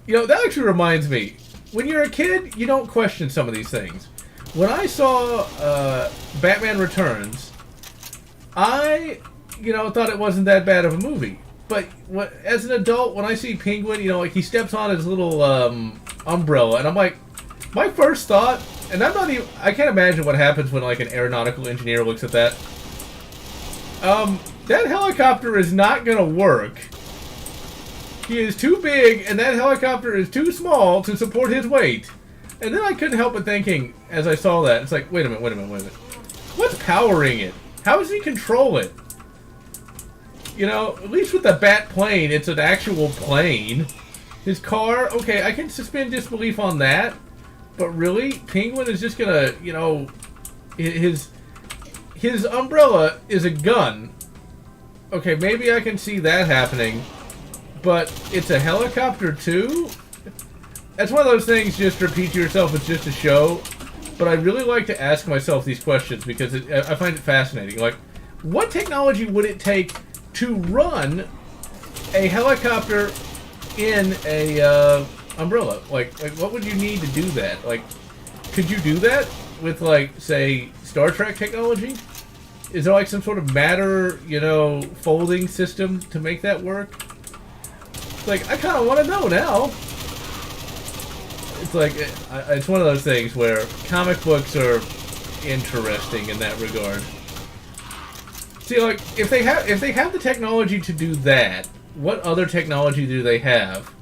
You know, that actually reminds me. When you're a kid, you don't question some of these things. When I saw Batman Returns, I, thought it wasn't that bad of a movie. But as an adult, when I see Penguin, like he steps on his little umbrella, and I'm like, my first thought, and I can't imagine what happens when like an aeronautical engineer looks at that. That helicopter is not gonna work. He is too big, and that helicopter is too small to support his weight. And then I couldn't help but thinking, as I saw that, it's like, wait a minute. What's powering it? How does he control it? At least with the Bat plane, it's an actual plane. His car, okay, I can suspend disbelief on that. But really, Penguin is just gonna, his umbrella is a gun. Okay, maybe I can see that happening. But it's a helicopter too? That's one of those things, just repeat to yourself, it's just a show. But I really like to ask myself these questions because I find it fascinating. Like, what technology would it take to run a helicopter in a umbrella? Like what would you need to do that? Like, could you do that with, like, say, Star Trek technology? Is there, like, some sort of matter, folding system to make that work? Like, I kind of want to know now. It's like, it's one of those things where comic books are interesting in that regard. See, like, if they have the technology to do that, what other technology do they have?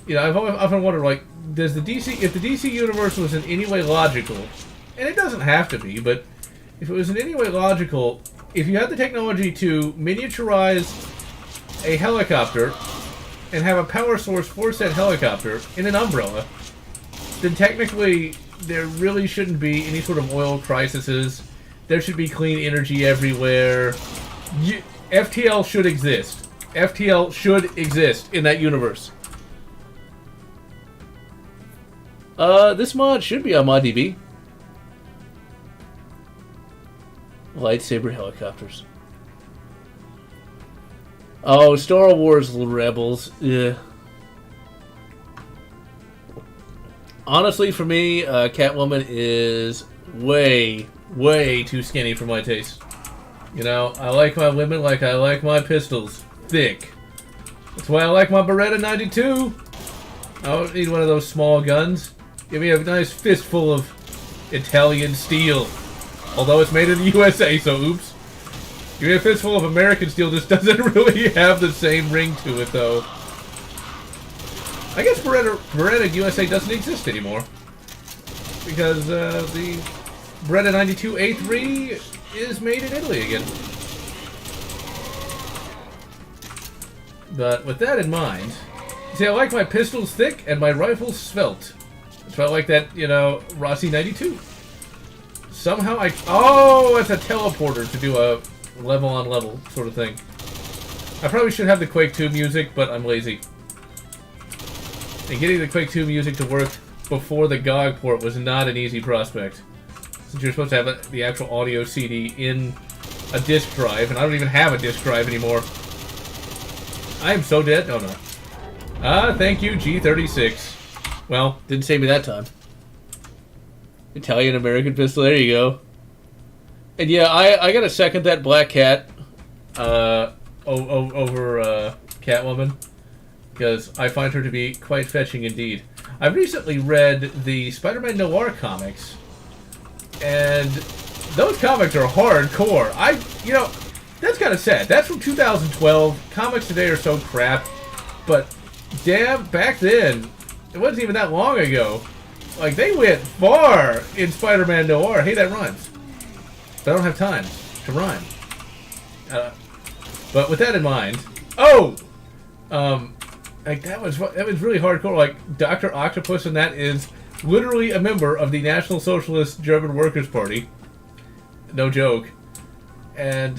I've often wondered, like, if the DC universe was in any way logical, and it doesn't have to be, but if it was in any way logical, if you had the technology to miniaturize a helicopter and have a power source for said helicopter in an umbrella, then technically there really shouldn't be any sort of oil crises. There should be clean energy everywhere. FTL should exist. FTL should exist in that universe. This mod should be on ModDB. Lightsaber helicopters. Oh, Star Wars Rebels. Yeah. Honestly, for me, Catwoman is way, way too skinny for my taste. I like my women like I like my pistols. Thick. That's why I like my Beretta 92. I don't need one of those small guns. Give me a nice fistful of Italian steel. Although it's made in the USA, so oops. Give me a fistful of American steel. Just doesn't really have the same ring to it, though. I guess Beretta USA doesn't exist anymore. Because the Beretta 92A3 is made in Italy again. But with that in mind, see, I like my pistols thick and my rifles svelte. So I like that, you know, Rossi 92. Somehow oh, it's a teleporter to do a level on level sort of thing. I probably should have the Quake 2 music, but I'm lazy. And getting the Quake 2 music to work before the GOG port was not an easy prospect. Since you're supposed to have the actual audio CD in a disk drive, and I don't even have a disk drive anymore. I am so dead. Oh no. Ah, thank you, G36. Well, didn't save me that time. Italian American pistol. There you go. And yeah, I gotta second that Black Cat over Catwoman, because I find her to be quite fetching indeed. I've recently read the Spider-Man Noir comics, and those comics are hardcore. You know, that's kind of sad. That's from 2012. Comics today are so crap, but damn, back then, it wasn't even that long ago. Like, they went far in Spider-Man Noir. Hey, that rhymes. But I don't have time to rhyme. But with that in mind, like that was really hardcore. Like Dr. Octopus, and that is literally a member of the National Socialist German Workers' Party. No joke. And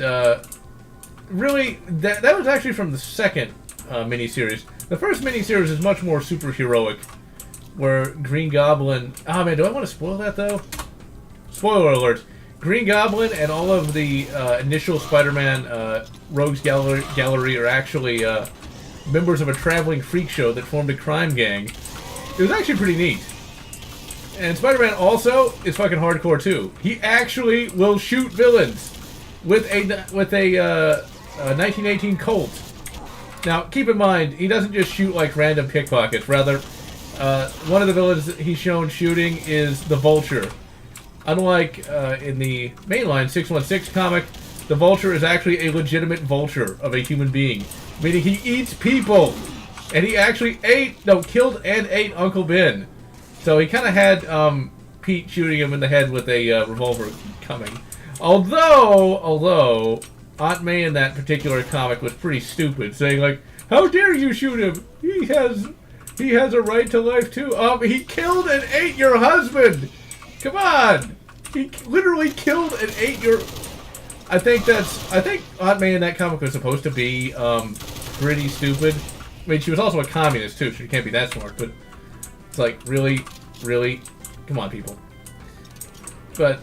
really, that was actually from the second miniseries. The first miniseries is much more superheroic, where Green Goblin... Oh man, do I want to spoil that though? Spoiler alert. Green Goblin and all of the initial Spider-Man Rogues Gallery are actually members of a traveling freak show that formed a crime gang. It was actually pretty neat. And Spider-Man also is fucking hardcore too. He actually will shoot villains with a 1918 Colt. Now, keep in mind, he doesn't just shoot like random pickpockets. Rather, one of the villains that he's shown shooting is the Vulture. Unlike in the mainline 616 comic, the Vulture is actually a legitimate vulture of a human being. Meaning he eats people! And he actually killed and ate Uncle Ben. So he kind of had Pete shooting him in the head with a revolver coming. Although Aunt May in that particular comic was pretty stupid, saying like, "How dare you shoot him? He has a right to life too." He killed and ate your husband. Come on, he literally killed and ate your. I think Aunt May in that comic was supposed to be pretty stupid. I mean, she was also a communist too, so she can't be that smart. But it's like, really, come on, people. But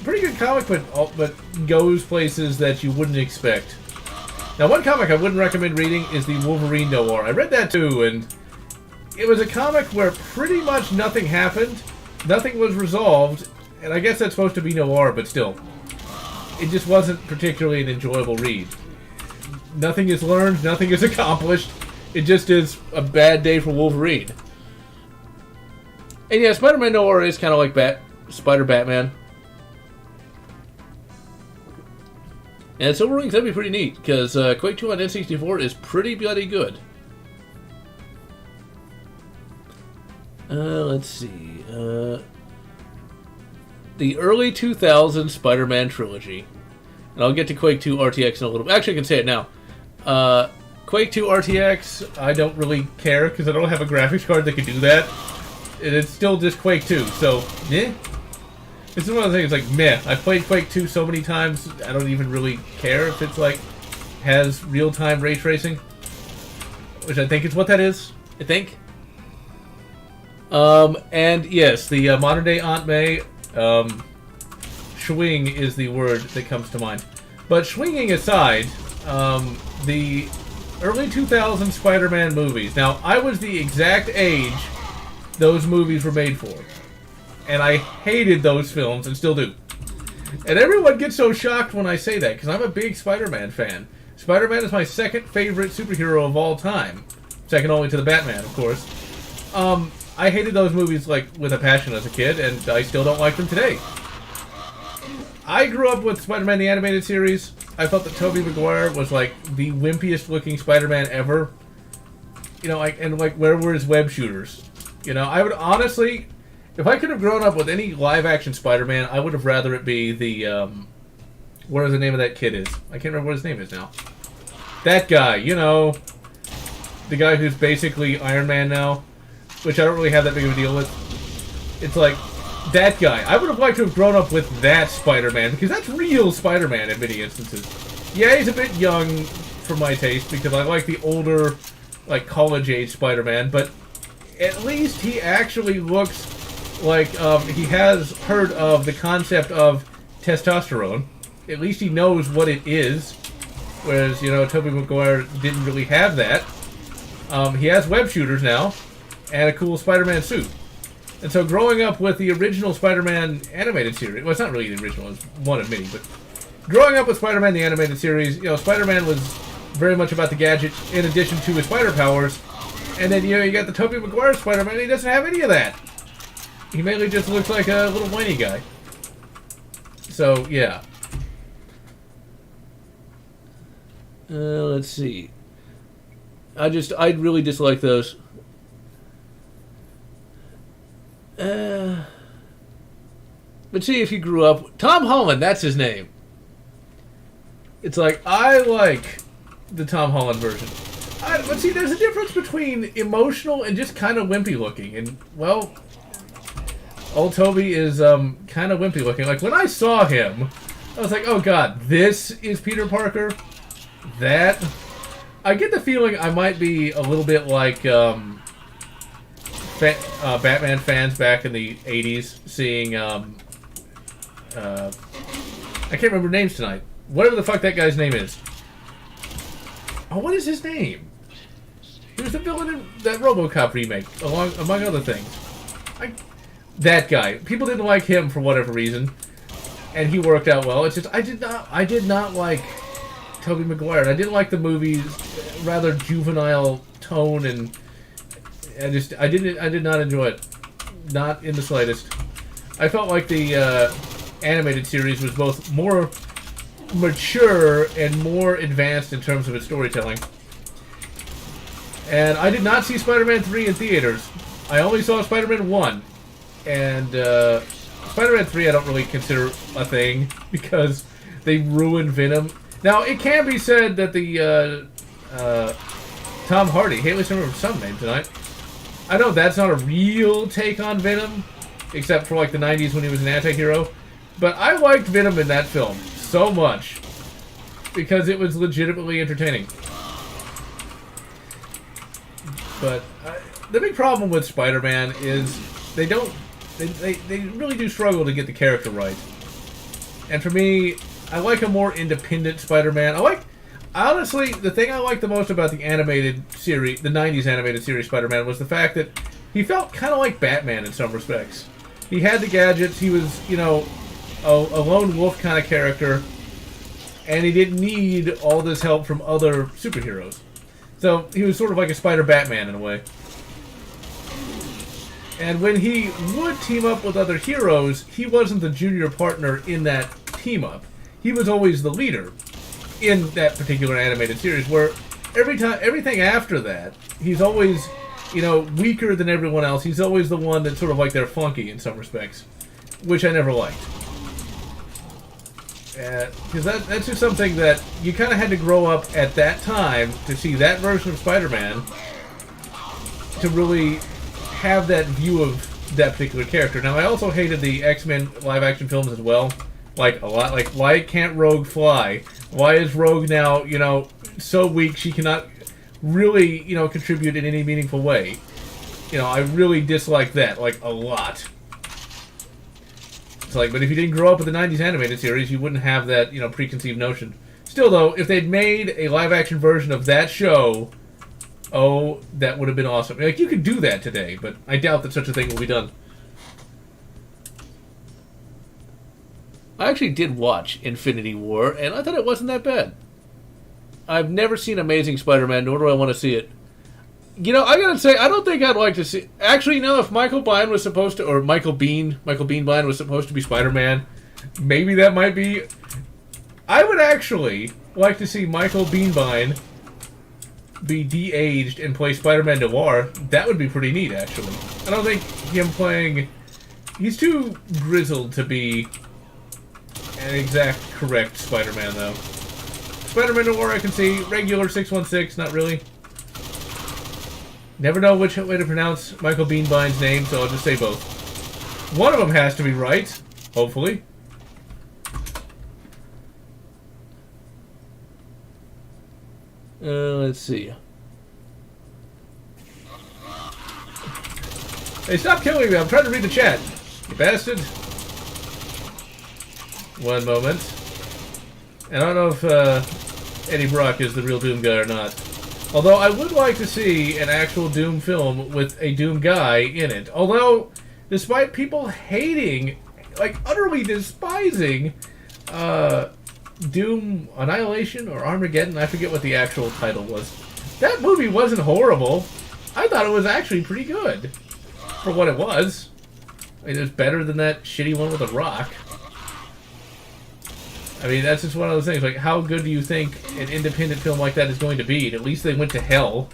pretty good comic, but goes places that you wouldn't expect. Now, one comic I wouldn't recommend reading is the Wolverine Noir. I read that too, and it was a comic where pretty much nothing happened, nothing was resolved, and I guess that's supposed to be noir, but still, it just wasn't particularly an enjoyable read. Nothing is learned, nothing is accomplished. It just is a bad day for Wolverine. And yeah, Spider-Man Noir is kind of like Spider-Batman. And Silver Rings, that'd be pretty neat, because Quake 2 on N64 is pretty bloody good. Let's see. The early 2000s Spider-Man trilogy. And I'll get to Quake 2 RTX in a little bit. Actually, I can say it now. Quake 2 RTX, I don't really care, because I don't have a graphics card that can do that. And it's still just Quake 2, so, yeah. This is one of the things, like, meh. I've played Quake 2 so many times, I don't even really care if it's, like, has real-time ray tracing. Which I think is what that is, I think. And, yes, the modern-day Aunt May, schwing is the word that comes to mind. But schwinging aside, the early 2000s Spider-Man movies. Now, I was the exact age those movies were made for. And I hated those films, and still do. And everyone gets so shocked when I say that, because I'm a big Spider-Man fan. Spider-Man is my second favorite superhero of all time. Second only to the Batman, of course. I hated those movies, like, with a passion as a kid, and I still don't like them today. I grew up with Spider-Man the Animated Series. I felt that Tobey Maguire was like the wimpiest looking Spider-Man ever. You know, like where were his web shooters? You know, I would honestly, if I could have grown up with any live action Spider-Man, I would have rather it be the whatever the name of that kid is. I can't remember what his name is now. That guy, you know, the guy who's basically Iron Man now, which I don't really have that big of a deal with. It's like that guy. I would have liked to have grown up with that Spider-Man, because that's real Spider-Man in many instances. Yeah, he's a bit young for my taste, because I like the older, like, college-age Spider-Man, but at least he actually looks like he has heard of the concept of testosterone. At least he knows what it is, whereas, you know, Tobey Maguire didn't really have that. He has web shooters now, and a cool Spider-Man suit. And so growing up with the original Spider-Man animated series, well, it's not really the original, it's one of many, but growing up with Spider-Man the animated series, you know, Spider-Man was very much about the gadgets in addition to his spider powers. And then, you know, you got the Tobey Maguire Spider-Man, he doesn't have any of that. He mainly just looks like a little whiny guy. So, yeah. Let's see. I really dislike those. But see, if you grew up... Tom Holland, that's his name. It's like, I like the Tom Holland version. But see, there's a difference between emotional and just kind of wimpy looking. And, well, old Toby is kind of wimpy looking. Like, when I saw him, I was like, oh god, this is Peter Parker? That... I get the feeling I might be a little bit like... Batman fans back in the 80s seeing, I can't remember names tonight. Whatever the fuck that guy's name is. Oh, what is his name? He was the villain in that RoboCop remake, among other things. That guy. People didn't like him for whatever reason, and he worked out well. It's just, I did not like Tobey Maguire. And I didn't like the movie's rather juvenile tone, and I did not enjoy it. Not in the slightest. I felt like the animated series was both more mature and more advanced in terms of its storytelling. And I did not see Spider-Man 3 in theaters. I only saw Spider-Man 1. And Spider-Man 3 I don't really consider a thing, because they ruined Venom. Now, it can be said that the Tom Hardy, hey, let's remember some name tonight. I know that's not a real take on Venom, except for like the 90s when he was an anti-hero. But I liked Venom in that film so much, because it was legitimately entertaining. But the big problem with Spider-Man is they really do struggle to get the character right. And for me, I like a more independent Spider-Man. Honestly, the thing I liked the most about the animated series, the 90s animated series Spider-Man, was the fact that he felt kind of like Batman in some respects. He had the gadgets, he was, you know, a lone wolf kind of character, and he didn't need all this help from other superheroes. So he was sort of like a Spider-Batman in a way. And when he would team up with other heroes, he wasn't the junior partner in that team-up. He was always the leader in that particular animated series, where everything after that, he's always, you know, weaker than everyone else. He's always the one that's sort of like they're funky in some respects, which I never liked. Because that's just something that you kind of had to grow up at that time to see that version of Spider-Man to really have that view of that particular character. Now, I also hated the X-Men live-action films as well. Like, a lot. Like, why can't Rogue fly? Why is Rogue now, you know, so weak she cannot really, you know, contribute in any meaningful way? You know, I really dislike that, like, a lot. It's like, but if you didn't grow up with the 90s animated series, you wouldn't have that, you know, preconceived notion. Still, though, if they'd made a live-action version of that show, oh, that would have been awesome. Like, you could do that today, but I doubt that such a thing will be done. I actually did watch Infinity War, and I thought it wasn't that bad. I've never seen Amazing Spider-Man, nor do I want to see it. You know, I gotta say, I don't think I'd like to see... Actually, you know, if Michael Biehn was supposed to... Or Michael Biehn Biehn was supposed to be Spider-Man, maybe that might be... I would actually like to see Michael Biehn be de-aged and play Spider-Man Noir. That would be pretty neat, actually. I don't think him playing... He's too grizzled to be an exact correct Spider-Man, though. Spider-Man Noir I can see. Regular 616, not really. Never know which way to pronounce Michael Biehn name, so I'll just say both. One of them has to be right, hopefully. Let's see. Hey, stop killing me. I'm trying to read the chat. You bastard. One moment. And I don't know if Eddie Brock is the real Doom guy or not. Although I would like to see an actual Doom film with a Doom guy in it. Although, despite people hating, like utterly despising, Doom Annihilation or Armageddon, I forget what the actual title was. That movie wasn't horrible. I thought it was actually pretty good for what it was. I mean, it was better than that shitty one with The Rock. I mean, that's just one of those things. Like, how good do you think an independent film like that is going to be? And at least they went to hell.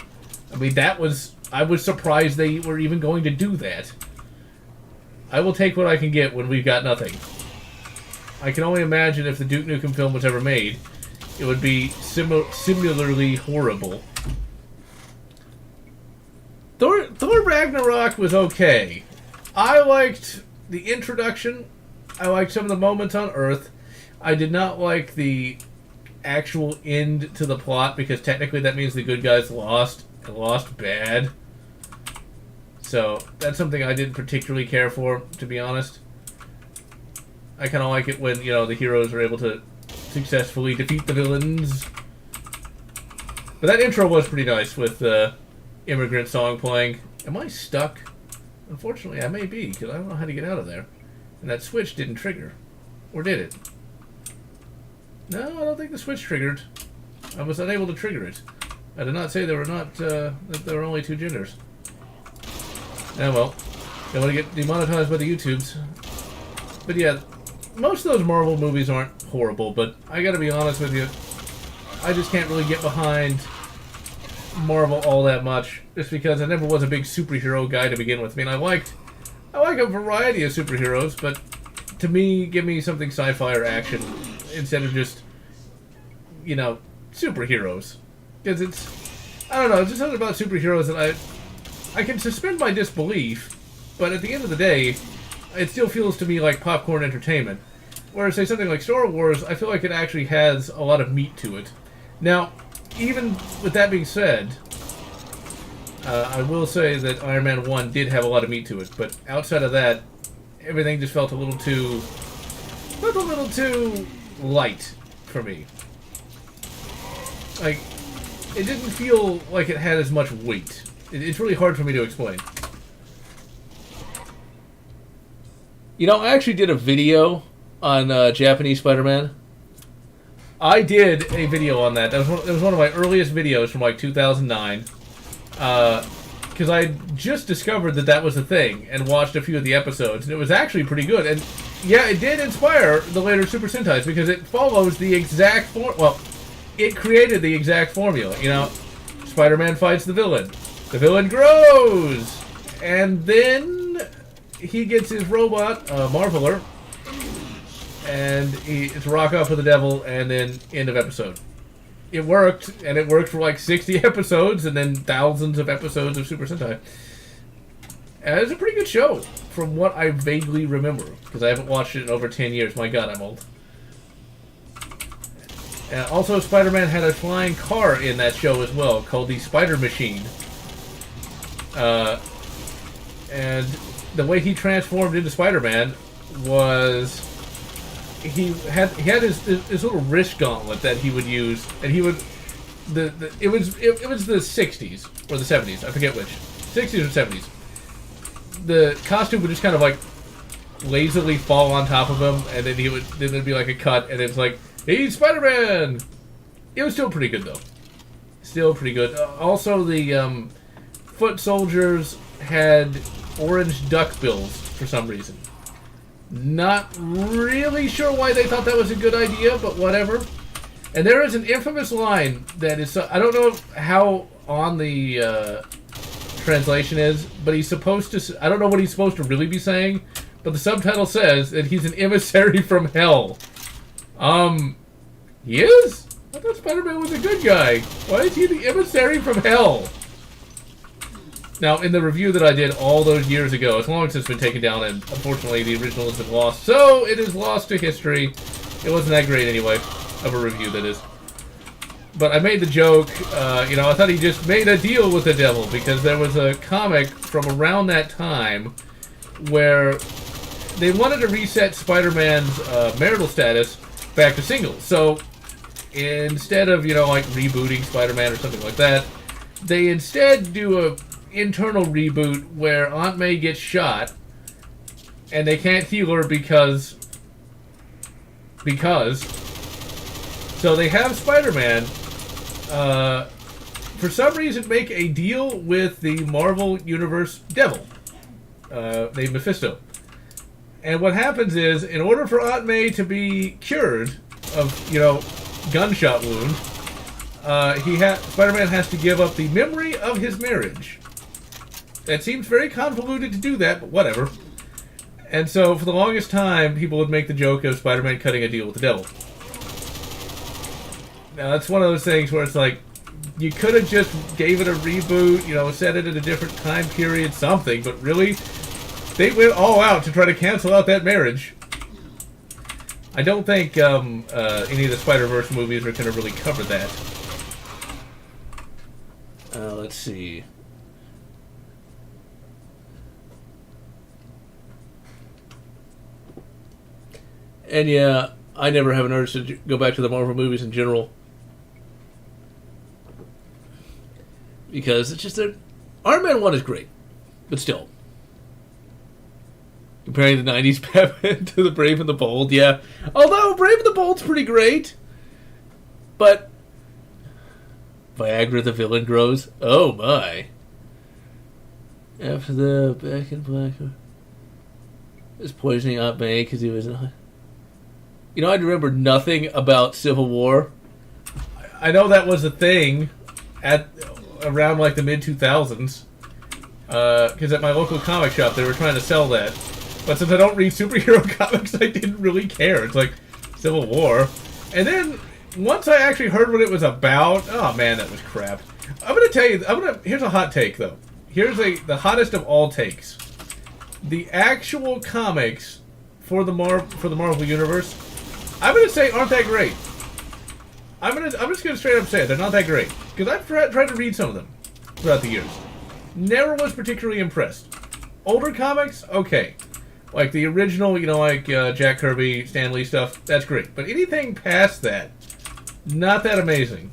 I mean, that was... I was surprised they were even going to do that. I will take what I can get when we've got nothing. I can only imagine if the Duke Nukem film was ever made, it would be similarly horrible. Thor Ragnarok was okay. I liked the introduction. I liked some of the moments on Earth. I did not like the actual end to the plot, because technically that means the good guys lost, and lost bad. So, that's something I didn't particularly care for, to be honest. I kind of like it when, you know, the heroes are able to successfully defeat the villains. But that intro was pretty nice, with the immigrant song playing. Am I stuck? Unfortunately, I may be, because I don't know how to get out of there. And that switch didn't trigger. Or did it? No, I don't think the switch triggered. I was unable to trigger it. I did not say there were not, that there were only two genders. Oh well. Don't want to get demonetized by the YouTubes. But yeah, most of those Marvel movies aren't horrible, but I gotta be honest with you, I just can't really get behind Marvel all that much, just because I never was a big superhero guy to begin with. I mean, I like a variety of superheroes, but to me, give me something sci-fi or action instead of just, you know, superheroes. Because it's, I don't know, it's just something about superheroes that I can suspend my disbelief, but at the end of the day, it still feels to me like popcorn entertainment. Whereas, say, something like Star Wars, I feel like it actually has a lot of meat to it. Now, even with that being said, I will say that Iron Man 1 did have a lot of meat to it, but outside of that, everything just felt a little too light for me. Like, it didn't feel like it had as much weight. It's really hard for me to explain. You know, I actually did a video on Japanese Spider-Man. I did a video on that. That was one of my earliest videos from like 2009. Because I just discovered that was a thing and watched a few of the episodes, and it was actually pretty good. And yeah, it did inspire the later Super Sentais, because it follows the exact well, it created the exact formula. You know, Spider-Man fights the villain grows, and then he gets his robot, Marveler, and it's rock off with the devil, and then end of episode. It worked, and it worked for like 60 episodes, and then thousands of episodes of Super Sentai. And it's a pretty good show, from what I vaguely remember, because I haven't watched it in over 10 years. My god, I'm old. Also, Spider-Man had a flying car in that show as well, called the Spider Machine. And the way he transformed into Spider-Man was he had his little wrist gauntlet that he would use, and he would it was the 60s or the 70s, I forget which, 60s or 70s. The costume would just kind of like lazily fall on top of him, and then then there'd be like a cut, and it's like, he's Spider-Man. It was still pretty good though. Still pretty good. Also, the foot soldiers had orange duck bills for some reason. Not really sure why they thought that was a good idea, but whatever. And there is an infamous line that is... I don't know how on the translation is, but he's supposed to... I don't know what he's supposed to really be saying, but the subtitle says that he's an emissary from hell. He is? I thought Spider-Man was a good guy. Why is he the emissary from hell? Now, in the review that I did all those years ago, it's long since been taken down, and unfortunately the original has been lost, so it is lost to history. It wasn't that great anyway, of a review that is. But I made the joke, you know, I thought he just made a deal with the devil, because there was a comic from around that time where they wanted to reset Spider-Man's marital status back to single. So instead of, you know, like rebooting Spider-Man or something like that, they instead do a internal reboot where Aunt May gets shot and they can't heal her because so they have Spider-Man for some reason make a deal with the Marvel Universe devil named Mephisto. And what happens is, in order for Aunt May to be cured of, you know, gunshot wound, Spider-Man has to give up the memory of his marriage. It seems very convoluted to do that, but whatever. And so, for the longest time, people would make the joke of Spider-Man cutting a deal with the devil. Now, that's one of those things where it's like, you could have just gave it a reboot, you know, set it at a different time period, something, but really, they went all out to try to cancel out that marriage. I don't think any of the Spider-Verse movies are going to really cover that. Let's see. And yeah, I never have an urge to go back to the Marvel movies in general. Because it's just that Iron Man 1 is great. But still. Comparing the 90s Batman to the Brave and the Bold, yeah. Although, Brave and the Bold's pretty great. But Viagra the villain grows. Oh my. After the Back in Black is poisoning Aunt May because he was... You know, I remember nothing about Civil War. I know that was a thing at around like the mid-2000s. Because at my local comic shop they were trying to sell that. But since I don't read superhero comics, I didn't really care. It's like Civil War. And then once I actually heard what it was about, oh man, that was crap. I'm gonna tell you, here's a hot take though. Here's the hottest of all takes. The actual comics for the Marvel Universe, I'm gonna say aren't that great. I'm just gonna straight up say it. They're not that great because I've tried to read some of them throughout the years. Never was particularly impressed. Older comics, okay. Like the original, you know, like Jack Kirby, Stan Lee stuff, that's great. But anything past that, not that amazing.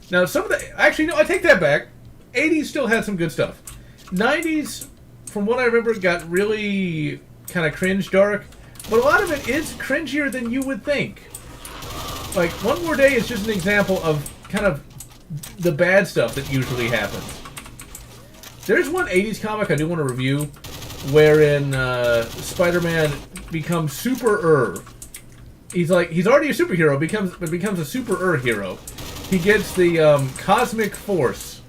Now, some of the... Actually, no, I take that back. 80s still had some good stuff. 90s, from what I remember, got really kind of cringe dark. But a lot of it is cringier than you would think. Like, One More Day is just an example of kind of the bad stuff that usually happens. There's one 80s comic I do want to review wherein Spider-Man becomes super-er. He's already a superhero, but becomes a super-er hero. He gets the cosmic force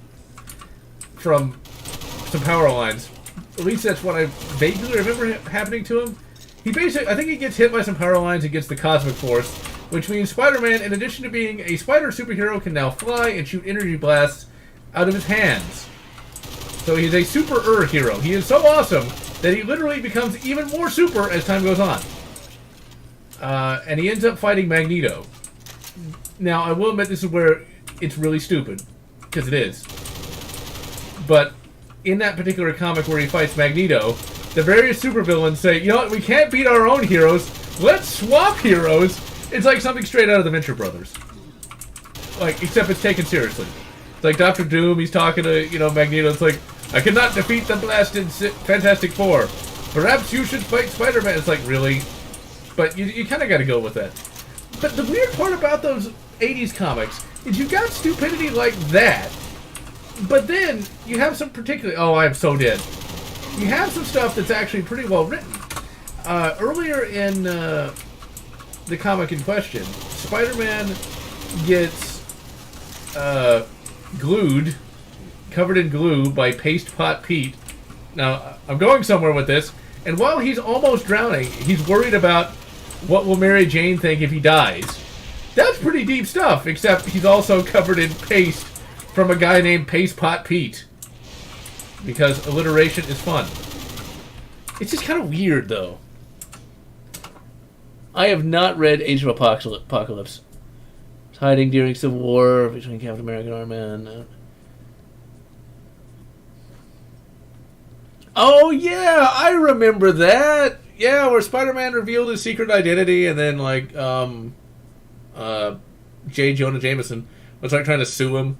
from some power lines. At least that's what I vaguely remember happening to him. I think he gets hit by some power lines and gets the cosmic force, which means Spider-Man, in addition to being a spider superhero, can now fly and shoot energy blasts out of his hands. So he's a super-er hero. He is so awesome that he literally becomes even more super as time goes on. And he ends up fighting Magneto. Now, I will admit this is where it's really stupid, because it is. But in that particular comic where he fights Magneto, the various supervillains say, you know what, we can't beat our own heroes, let's swap heroes. It's like something straight out of the Venture Brothers. Like, except it's taken seriously. It's like Dr. Doom, he's talking to, you know, Magneto, it's like, I cannot defeat the blasted Fantastic Four. Perhaps you should fight Spider-Man. It's like, really? But you kind of got to go with that. But the weird part about those 80s comics is you got stupidity like that, but then you have some particular... Oh, I am so dead. You have some stuff that's actually pretty well written. earlier in the comic in question, Spider-Man gets glued, covered in glue by Paste Pot Pete. Now, I'm going somewhere with this, and while he's almost drowning, he's worried about what will Mary Jane think if he dies. That's pretty deep stuff, except he's also covered in paste from a guy named Paste Pot Pete. Because alliteration is fun. It's just kind of weird, though. I have not read Age of Apocalypse. It's hiding during Civil War between Captain America and Iron Man. Oh, yeah, I remember that. Yeah, where Spider-Man revealed his secret identity, and then, like, J. Jonah Jameson was, like, trying to sue him.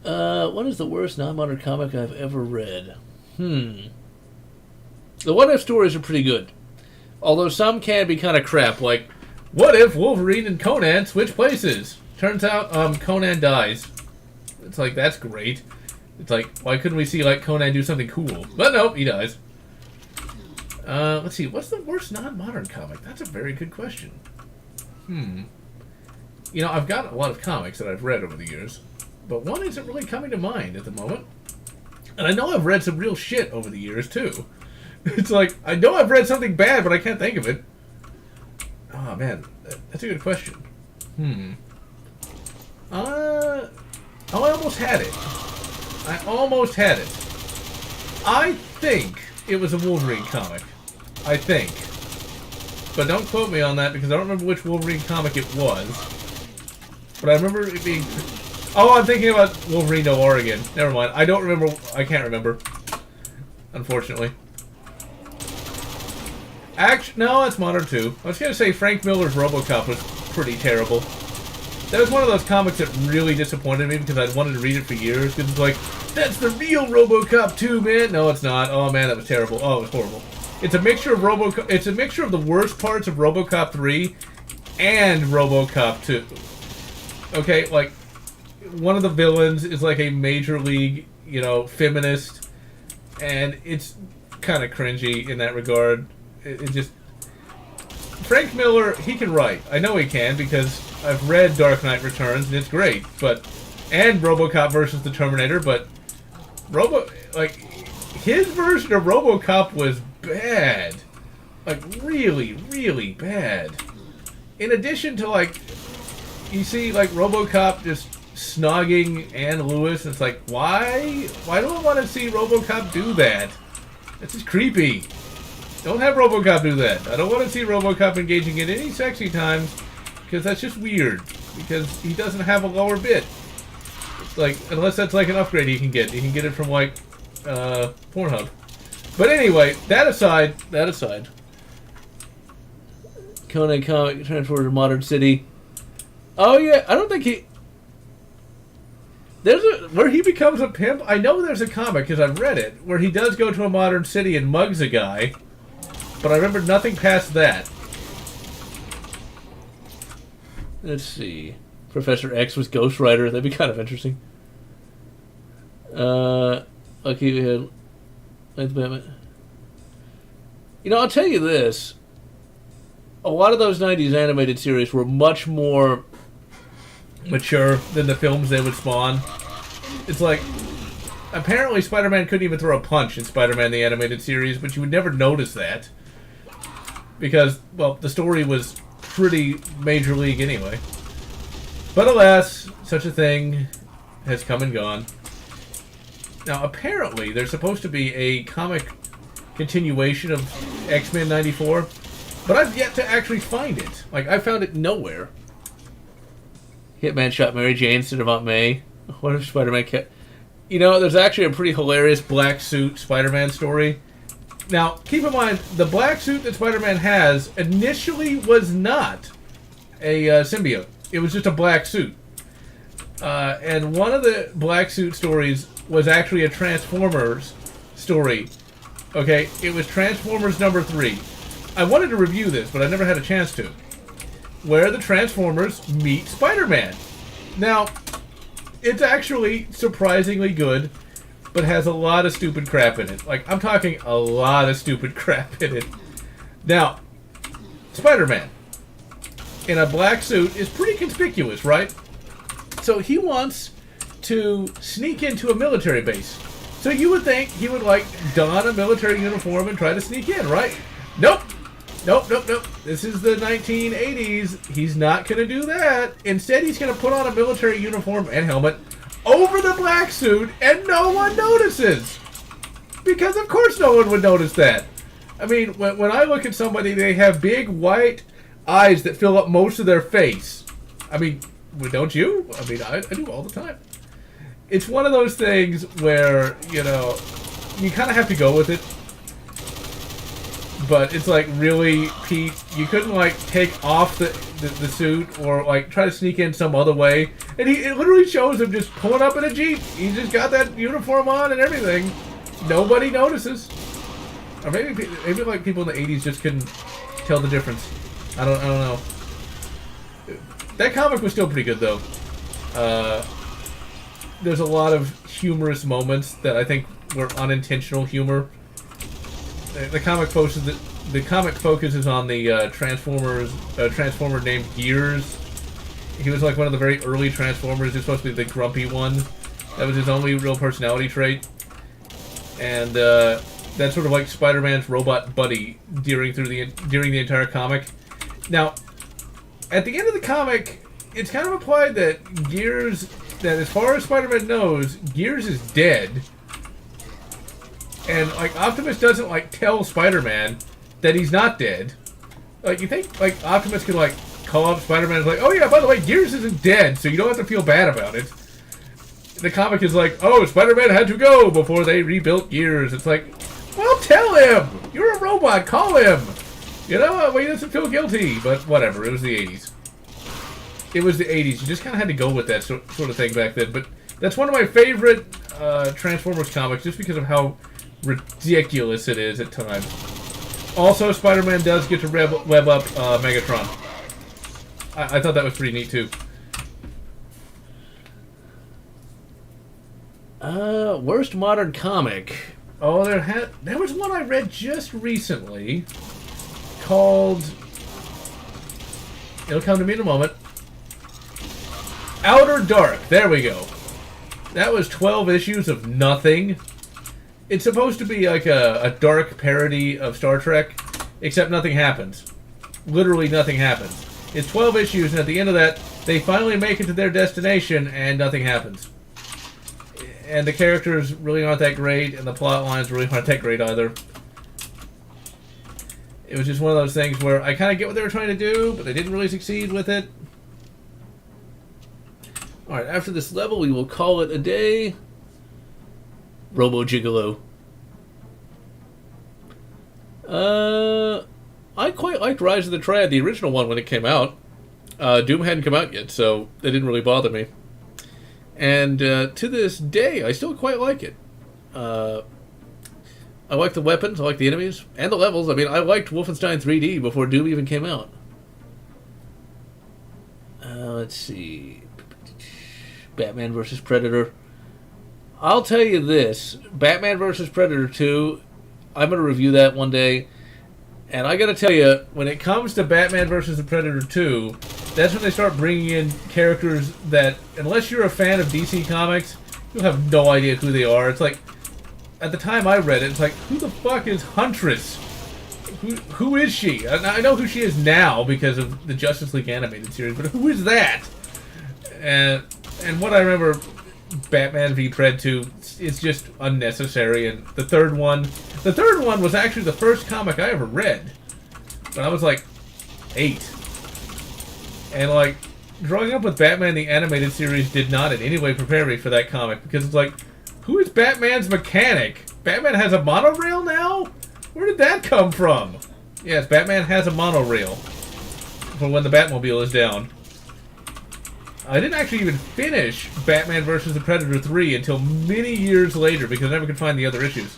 What is the worst non-modern comic I've ever read? The what-if stories are pretty good. Although some can be kind of crap, like, what if Wolverine and Conan switch places? Turns out, Conan dies. It's like, that's great. It's like, why couldn't we see, like, Conan do something cool? But no, he dies. Let's see, what's the worst non-modern comic? That's a very good question. You know, I've got a lot of comics that I've read over the years, but one isn't really coming to mind at the moment. And I know I've read some real shit over the years, too. It's like, I know I've read something bad, but I can't think of it. Oh, man, that's a good question. I almost had it. I think it was a Wolverine comic. I think. But don't quote me on that, because I don't remember which Wolverine comic it was. But I remember it being... Oh, I'm thinking about Wolverine No Oregon. Never mind. I don't remember... I can't remember. Unfortunately. No, that's modern too. I was going to say Frank Miller's RoboCop was pretty terrible. That was one of those comics that really disappointed me because I'd wanted to read it for years. Because it's like, that's the real RoboCop 2, man. No, it's not. Oh man, that was terrible. Oh, it was horrible. It's a mixture of RoboCop. It's a mixture of the worst parts of RoboCop 3 and RoboCop 2. Okay, like one of the villains is like a major league, you know, feminist, and it's kind of cringy in that regard. It just... Frank Miller, he can write. I know he can because I've read Dark Knight Returns and it's great. And RoboCop versus the Terminator, but his version of RoboCop was bad. Like really, really bad. In addition to like, you see like RoboCop just snogging Ann Lewis, and it's like, why? Why do I want to see RoboCop do that? That's just creepy. Don't have RoboCop do that. I don't want to see RoboCop engaging in any sexy times, because that's just weird. Because he doesn't have a lower bit. It's like, unless that's like an upgrade he can get. He can get it from like Pornhub. But anyway, that aside. Conan comic transported to Modern City. Oh yeah, I don't think he... where he becomes a pimp. I know there's a comic because I've read it where he does go to a modern city and mugs a guy. But I remember nothing past that. Let's see. Professor X was Ghost Rider. That'd be kind of interesting. Okay, we had... Batman. You know, I'll tell you this. A lot of those 90s animated series were much more mature than the films they would spawn. It's like... Apparently Spider-Man couldn't even throw a punch in Spider-Man the Animated Series, but you would never notice that. Because, well, the story was pretty major league anyway. But alas, such a thing has come and gone. Now, apparently, there's supposed to be a comic continuation of X-Men 94, but I've yet to actually find it. Like, I found it nowhere. Hitman shot Mary Jane instead of Aunt May. What if Spider-Man kept... You know, there's actually a pretty hilarious black suit Spider-Man story. Now, keep in mind, the black suit that Spider-Man has initially was not a symbiote. It was just a black suit. And one of the black suit stories was actually a Transformers story. Okay, it was Transformers number 3. I wanted to review this, but I never had a chance to. Where the Transformers meet Spider-Man. Now, it's actually surprisingly good. but has a lot of stupid crap in it. Like, I'm talking a lot of stupid crap in it. Now, Spider-Man in a black suit is pretty conspicuous, right? So he wants to sneak into a military base. So you would think he would, like, don a military uniform and try to sneak in, right? Nope. Nope, nope, nope. This is the 1980s. He's not going to do that. Instead, he's going to put on a military uniform and helmet over the black suit, and no one notices. Because, of course, no one would notice that. I mean, when I look at somebody, they have big white eyes that fill up most of their face. I mean, don't you? I mean, I do all the time. It's one of those things where, you know, you kind of have to go with it. But it's like, really, Pete, you couldn't, like, take off the suit or, like, try to sneak in some other way. And it literally shows him just pulling up in a Jeep. He's just got that uniform on and everything. Nobody notices. Or maybe like, people in the 80s just couldn't tell the difference. I don't know. That comic was still pretty good, though. There's a lot of humorous moments that I think were unintentional humor. The comic focuses on the Transformer named Gears. He was like one of the very early Transformers. He's supposed to be the grumpy one. That was his only real personality trait. And that's sort of like Spider-Man's robot buddy during the entire comic. Now, at the end of the comic, it's kind of implied that as far as Spider-Man knows, Gears is dead. And, like, Optimus doesn't, like, tell Spider-Man that he's not dead. Like, you think, like, Optimus could, like, call up Spider-Man and be like, oh, yeah, by the way, Gears isn't dead, so you don't have to feel bad about it. The comic is like, oh, Spider-Man had to go before they rebuilt Gears. It's like, well, tell him! You're a robot, call him! You know, well, he doesn't feel guilty. But whatever, it was the 80s. It was the 80s. You just kind of had to go with that sort of thing back then. But that's one of my favorite Transformers comics, just because of how ridiculous it is at times. Also, Spider-Man does get to web up Megatron. I thought that was pretty neat, too. Worst modern comic. Oh, there was one I read just recently called... It'll come to me in a moment. Outer Dark. There we go. That was 12 issues of nothing. It's supposed to be like a dark parody of Star Trek, except nothing happens. Literally nothing happens. It's 12 issues, and at the end of that, they finally make it to their destination, and nothing happens. And the characters really aren't that great, and the plot lines really aren't that great either. It was just one of those things where I kind of get what they were trying to do, but they didn't really succeed with it. Alright, after this level, we will call it a day. Robo Gigolo. I quite liked Rise of the Triad, the original one, when it came out. Doom hadn't come out yet, so it didn't really bother me. And to this day, I still quite like it. I like the weapons, I like the enemies, and the levels. I mean, I liked Wolfenstein 3D before Doom even came out. Let's see. Batman vs. Predator. I'll tell you this. Batman vs. Predator 2, I'm going to review that one day. And I got to tell you, when it comes to Batman vs. the Predator 2, that's when they start bringing in characters that, unless you're a fan of DC Comics, you'll have no idea who they are. It's like, at the time I read it, it's like, who the fuck is Huntress? Who is she? I know who she is now because of the Justice League animated series, but who is that? And what I remember, Batman v Pred 2, is just unnecessary. And the third one was actually the first comic I ever read. When I was like 8. And like, growing up with Batman the animated series did not in any way prepare me for that comic. Because it's like, who is Batman's mechanic? Batman has a monorail now? Where did that come from? Yes, Batman has a monorail. For when the Batmobile is down. I didn't actually even finish Batman vs. the Predator 3 until many years later because I never could find the other issues.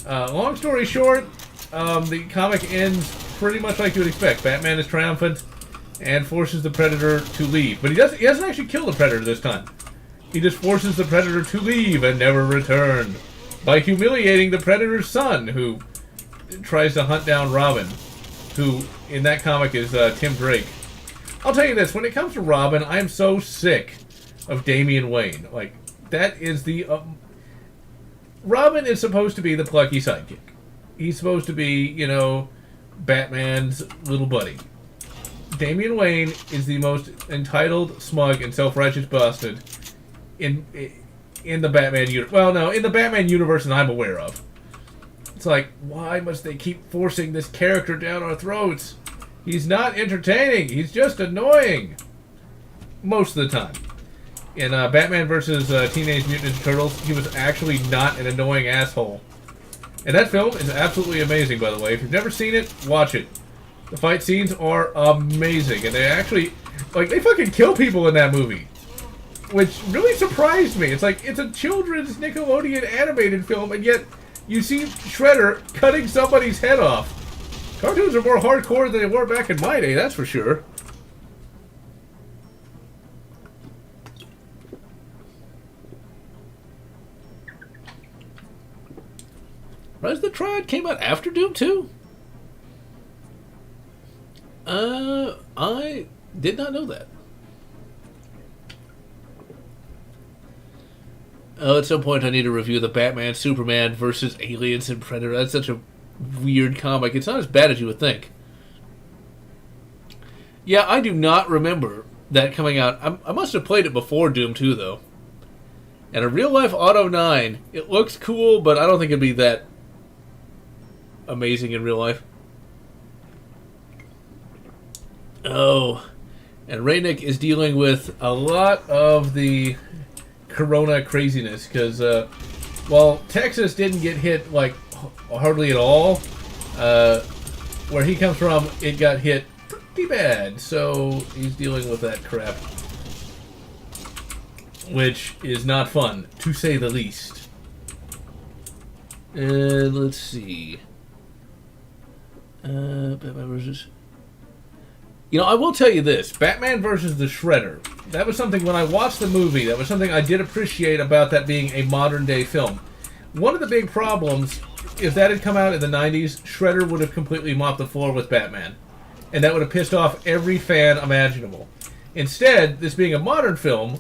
Long story short, the comic ends pretty much like you would expect. Batman is triumphant and forces the Predator to leave. But he doesn't actually kill the Predator this time. He just forces the Predator to leave and never return by humiliating the Predator's son, who tries to hunt down Robin, who in that comic is Tim Drake. I'll tell you this, when it comes to Robin, I am so sick of Damian Wayne. Like, that is the... Robin is supposed to be the plucky sidekick. He's supposed to be, you know, Batman's little buddy. Damian Wayne is the most entitled, smug, and self-righteous bastard in the Batman universe. Well, no, in the Batman universe that I'm aware of. It's like, why must they keep forcing this character down our throats? He's not entertaining. He's just annoying. Most of the time. In Batman vs. Teenage Mutant Ninja Turtles, he was actually not an annoying asshole. And that film is absolutely amazing, by the way. If you've never seen it, watch it. The fight scenes are amazing. And they actually... Like, they fucking kill people in that movie. Which really surprised me. It's like, it's a children's Nickelodeon animated film, and yet you see Shredder cutting somebody's head off. Cartoons are more hardcore than they were back in my day, that's for sure. Rise of the Triad came out after Doom 2? I did not know that. Oh, at some point I need to review the Batman, Superman versus Aliens and Predator. That's such a weird comic. It's not as bad as you would think. Yeah, I do not remember that coming out. I must have played it before Doom 2, though. And a real-life Auto 9, it looks cool, but I don't think it'd be that amazing in real life. Oh, and Raynick is dealing with a lot of the Corona craziness, because while Texas didn't get hit, like, hardly at all, where he comes from, it got hit pretty bad, so he's dealing with that crap. Which is not fun, to say the least. And let's see. Batman versus... You know, I will tell you this. Batman versus the Shredder. That was something, when I watched the movie, that was something I did appreciate about that being a modern-day film. One of the big problems, if that had come out in the 90s, Shredder would have completely mopped the floor with Batman. And that would have pissed off every fan imaginable. Instead, this being a modern film,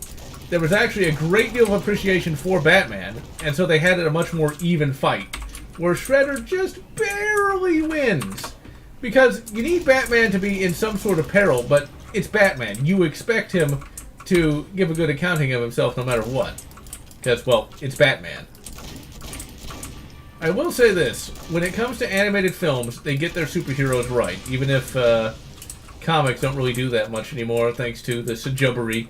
there was actually a great deal of appreciation for Batman, and so they had a much more even fight, where Shredder just barely wins. Because you need Batman to be in some sort of peril, but it's Batman. You expect him to give a good accounting of himself no matter what. Because, well, it's Batman. I will say this. When it comes to animated films, they get their superheroes right. Even if comics don't really do that much anymore, thanks to the sajubbery.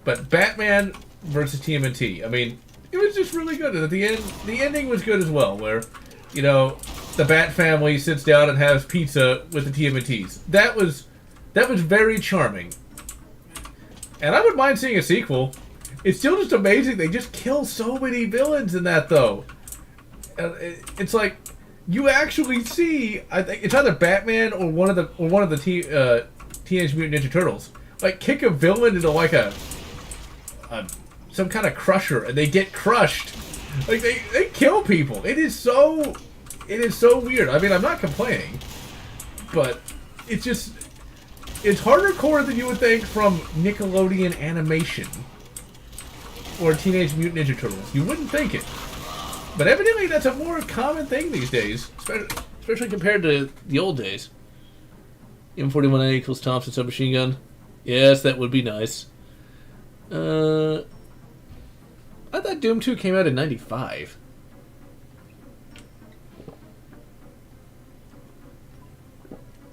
But Batman versus TMNT, I mean, it was just really good. And at the end, the ending was good as well, where, you know, the Bat family sits down and has pizza with the TMNTs. That was very charming. And I wouldn't mind seeing a sequel. It's still just amazing. They just kill so many villains in that, though. It's like you actually see. I think it's either Batman or one of the Teenage Mutant Ninja Turtles like kick a villain into like a some kind of crusher, and they get crushed. Like they kill people. It is so weird. I mean, I'm not complaining, but it's harder core than you would think from Nickelodeon animation or Teenage Mutant Ninja Turtles. You wouldn't think it, but evidently that's a more common thing these days, especially compared to the old days. M41A equals Thompson submachine gun. Yes, that would be nice. I thought Doom 2 came out in 95.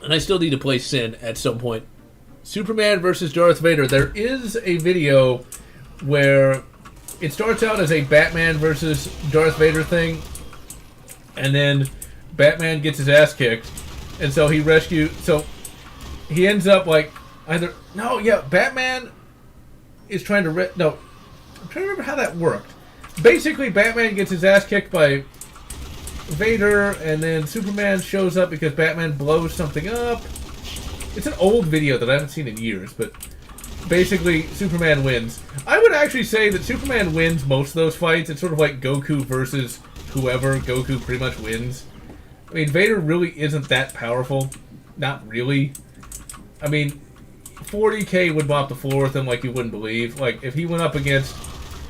And I still need to play Sin at some point. Superman versus Darth Vader. There is a video where it starts out as a Batman versus Darth Vader thing, and then Batman gets his ass kicked, and so he ends up like Batman is trying to I'm trying to remember how that worked. Basically, Batman gets his ass kicked by Vader, and then Superman shows up because Batman blows something up. It's an old video that I haven't seen in years, but basically Superman wins. I would actually say that Superman wins most of those fights. It's sort of like Goku versus whoever. Goku pretty much wins. I mean, Vader really isn't that powerful. Not really. I mean, 40k would mop the floor with him like you wouldn't believe. Like, if he went up against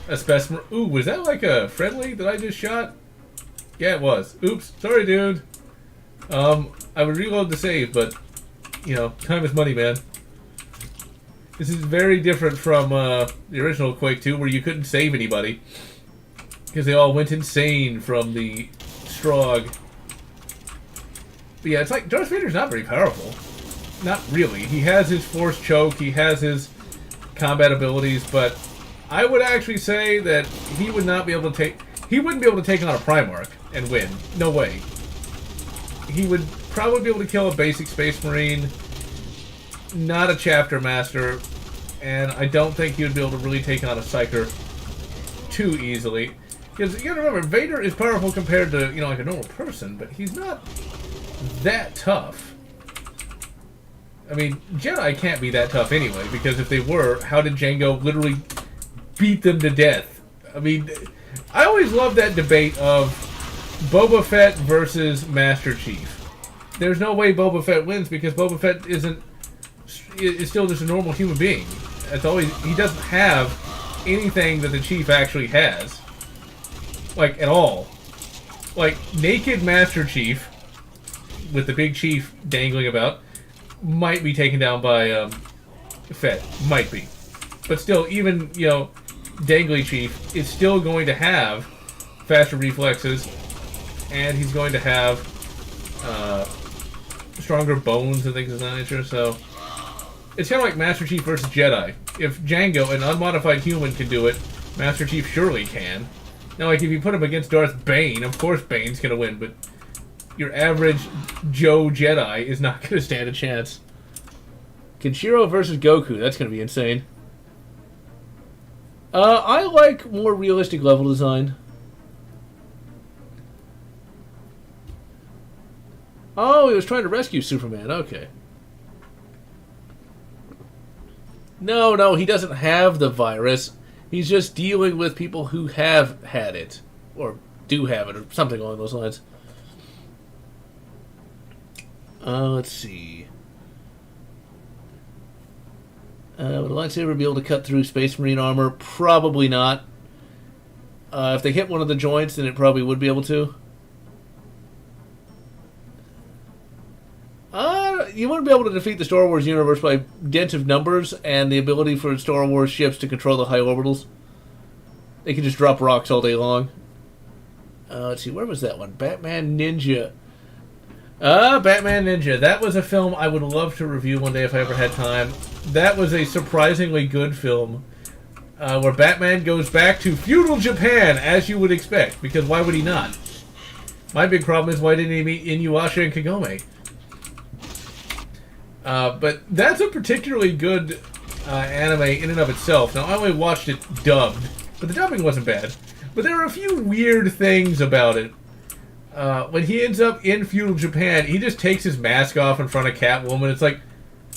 a specimen... Ooh, was that like a friendly that I just shot? Yeah, it was. Oops. Sorry, dude. I would reload the save, but, you know, time is money, man. This is very different from the original Quake 2, where you couldn't save anybody. Because they all went insane from the Strogg. But yeah, it's like, Darth Vader's not very powerful. Not really. He has his Force Choke, he has his combat abilities, but I would actually say that he would not be able to take... He wouldn't be able to take on a Primarch and win. No way. He would probably be able to kill a basic Space Marine, not a Chapter Master, and I don't think he would be able to really take on a Psyker too easily. Because you gotta remember, Vader is powerful compared to, you know, like a normal person, but he's not that tough. I mean, Jedi can't be that tough anyway, because if they were, how did Jango literally beat them to death? I mean, I always love that debate of Boba Fett versus Master Chief. There's no way Boba Fett wins because Boba Fett is still just a normal human being. It's always, he doesn't have anything that the Chief actually has. Like, at all. Like, naked Master Chief, with the big Chief dangling about, might be taken down by Fett. Might be. But still, even, you know, dangly Chief is still going to have faster reflexes, and he's going to have stronger bones and things of that nature, so it's kind of like Master Chief versus Jedi. If Jango, an unmodified human, can do it, Master Chief surely can. Now, like, if you put him against Darth Bane, of course Bane's going to win, but your average Joe Jedi is not going to stand a chance. Kenshiro versus Goku, that's going to be insane. I like more realistic level design. Oh, he was trying to rescue Superman. Okay. No, he doesn't have the virus. He's just dealing with people who have had it. Or do have it, or something along those lines. Let's see. Would a lightsaber be able to cut through Space Marine armor? Probably not. If they hit one of the joints, then it probably would be able to. You wouldn't be able to defeat the Star Wars universe by dint of numbers and the ability for Star Wars ships to control the high orbitals. They can just drop rocks all day long. Let's see, where was that one? Batman Ninja. Batman Ninja. That was a film I would love to review one day if I ever had time. That was a surprisingly good film where Batman goes back to feudal Japan, as you would expect, because why would he not? My big problem is, why didn't he meet Inuyasha and Kagome? But that's a particularly good anime in and of itself. Now, I only watched it dubbed, but the dubbing wasn't bad. But there are a few weird things about it. When he ends up in feudal Japan, he just takes his mask off in front of Catwoman. It's like,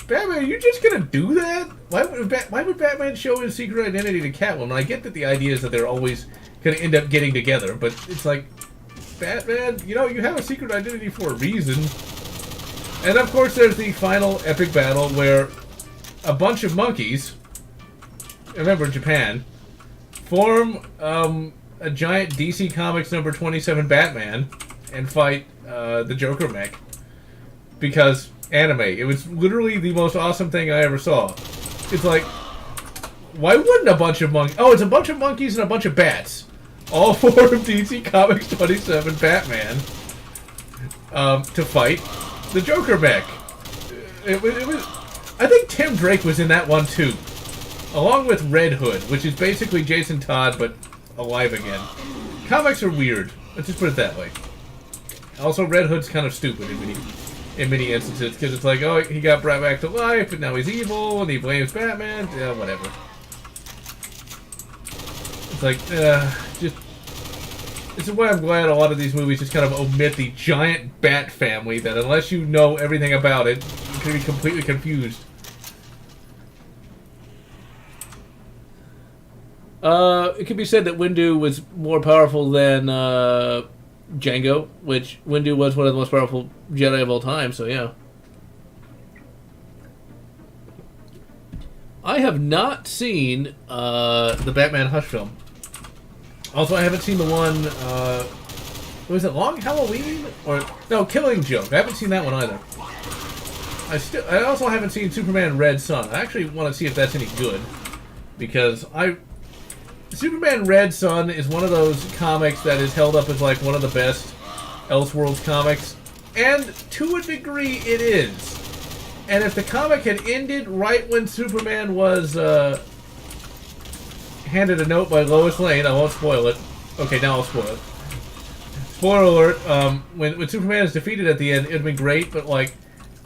Batman, are you just gonna do that? Why would Batman show his secret identity to Catwoman? I get that the idea is that they're always gonna end up getting together, but it's like, Batman, you know, you have a secret identity for a reason. And of course there's the final epic battle where a bunch of monkeys, remember Japan, form a giant DC Comics number 27 Batman and fight the Joker mech. Because anime. It was literally the most awesome thing I ever saw. It's like, why wouldn't a bunch of monkeys... Oh, it's a bunch of monkeys and a bunch of bats. All four of DC Comics 27 Batman to fight the Joker mech. It was... I think Tim Drake was in that one too. Along with Red Hood, which is basically Jason Todd, but alive again. Comics are weird. Let's just put it that way. Also, Red Hood's kind of stupid in many instances, because it's like, oh, he got brought back to life, but now he's evil, and he blames Batman. Yeah, whatever. It's like, just... This is why I'm glad a lot of these movies just kind of omit the giant bat family, that unless you know everything about it, you can be completely confused. It could be said that Windu was more powerful than Jango, which Windu was one of the most powerful Jedi of all time, so yeah. I have not seen the Batman Hush film. Also, I haven't seen the one, was it Long Halloween? Or, no, Killing Joke. I haven't seen that one either. I also haven't seen Superman Red Sun. I actually want to see if that's any good. Because Superman Red Sun is one of those comics that is held up as like one of the best Elseworlds comics. And to a degree, it is. And if the comic had ended right when Superman was handed a note by Lois Lane, I won't spoil it. Okay, now I'll spoil it. Spoiler alert, when Superman is defeated at the end, it would have been great, but like,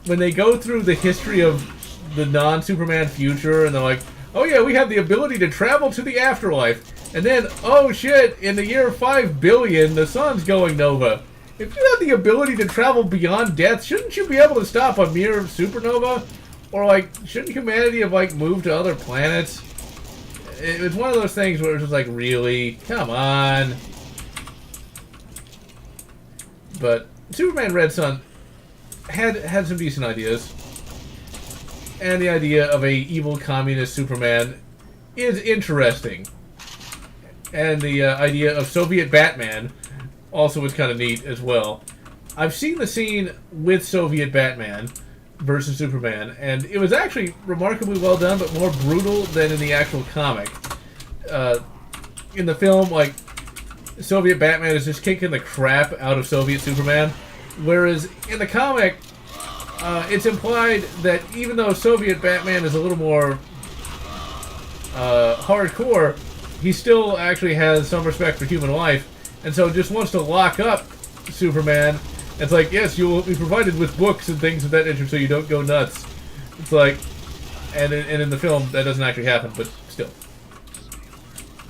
when they go through the history of the non-Superman future, and they're like, oh yeah, we have the ability to travel to the afterlife, and then, oh shit, in the year 5 billion, the sun's going nova. If you have the ability to travel beyond death, shouldn't you be able to stop a mere supernova? Or like, shouldn't humanity have like moved to other planets? It was one of those things where it was just like, really? Come on. But Superman Red Sun had some decent ideas. And the idea of a evil communist Superman is interesting. And the idea of Soviet Batman also was kind of neat as well. I've seen the scene with Soviet Batman versus Superman, and it was actually remarkably well done, but more brutal than in the actual comic. In the film, like, Soviet Batman is just kicking the crap out of Soviet Superman, whereas in the comic, it's implied that even though Soviet Batman is a little more hardcore, he still actually has some respect for human life, and so just wants to lock up Superman. It's like, yes, you will be provided with books and things of that nature so you don't go nuts. It's like, and in the film, that doesn't actually happen, but still.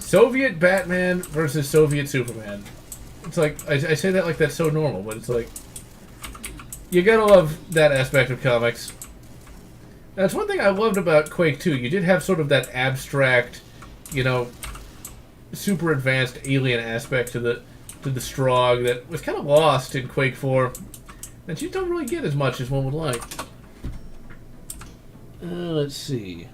Soviet Batman versus Soviet Superman. It's like, I say that like that's so normal, but it's like, you gotta love that aspect of comics. That's one thing I loved about Quake 2. You did have sort of that abstract, you know, super advanced alien aspect to the Strogg that was kind of lost in Quake 4. That you don't really get as much as one would like. Let's see.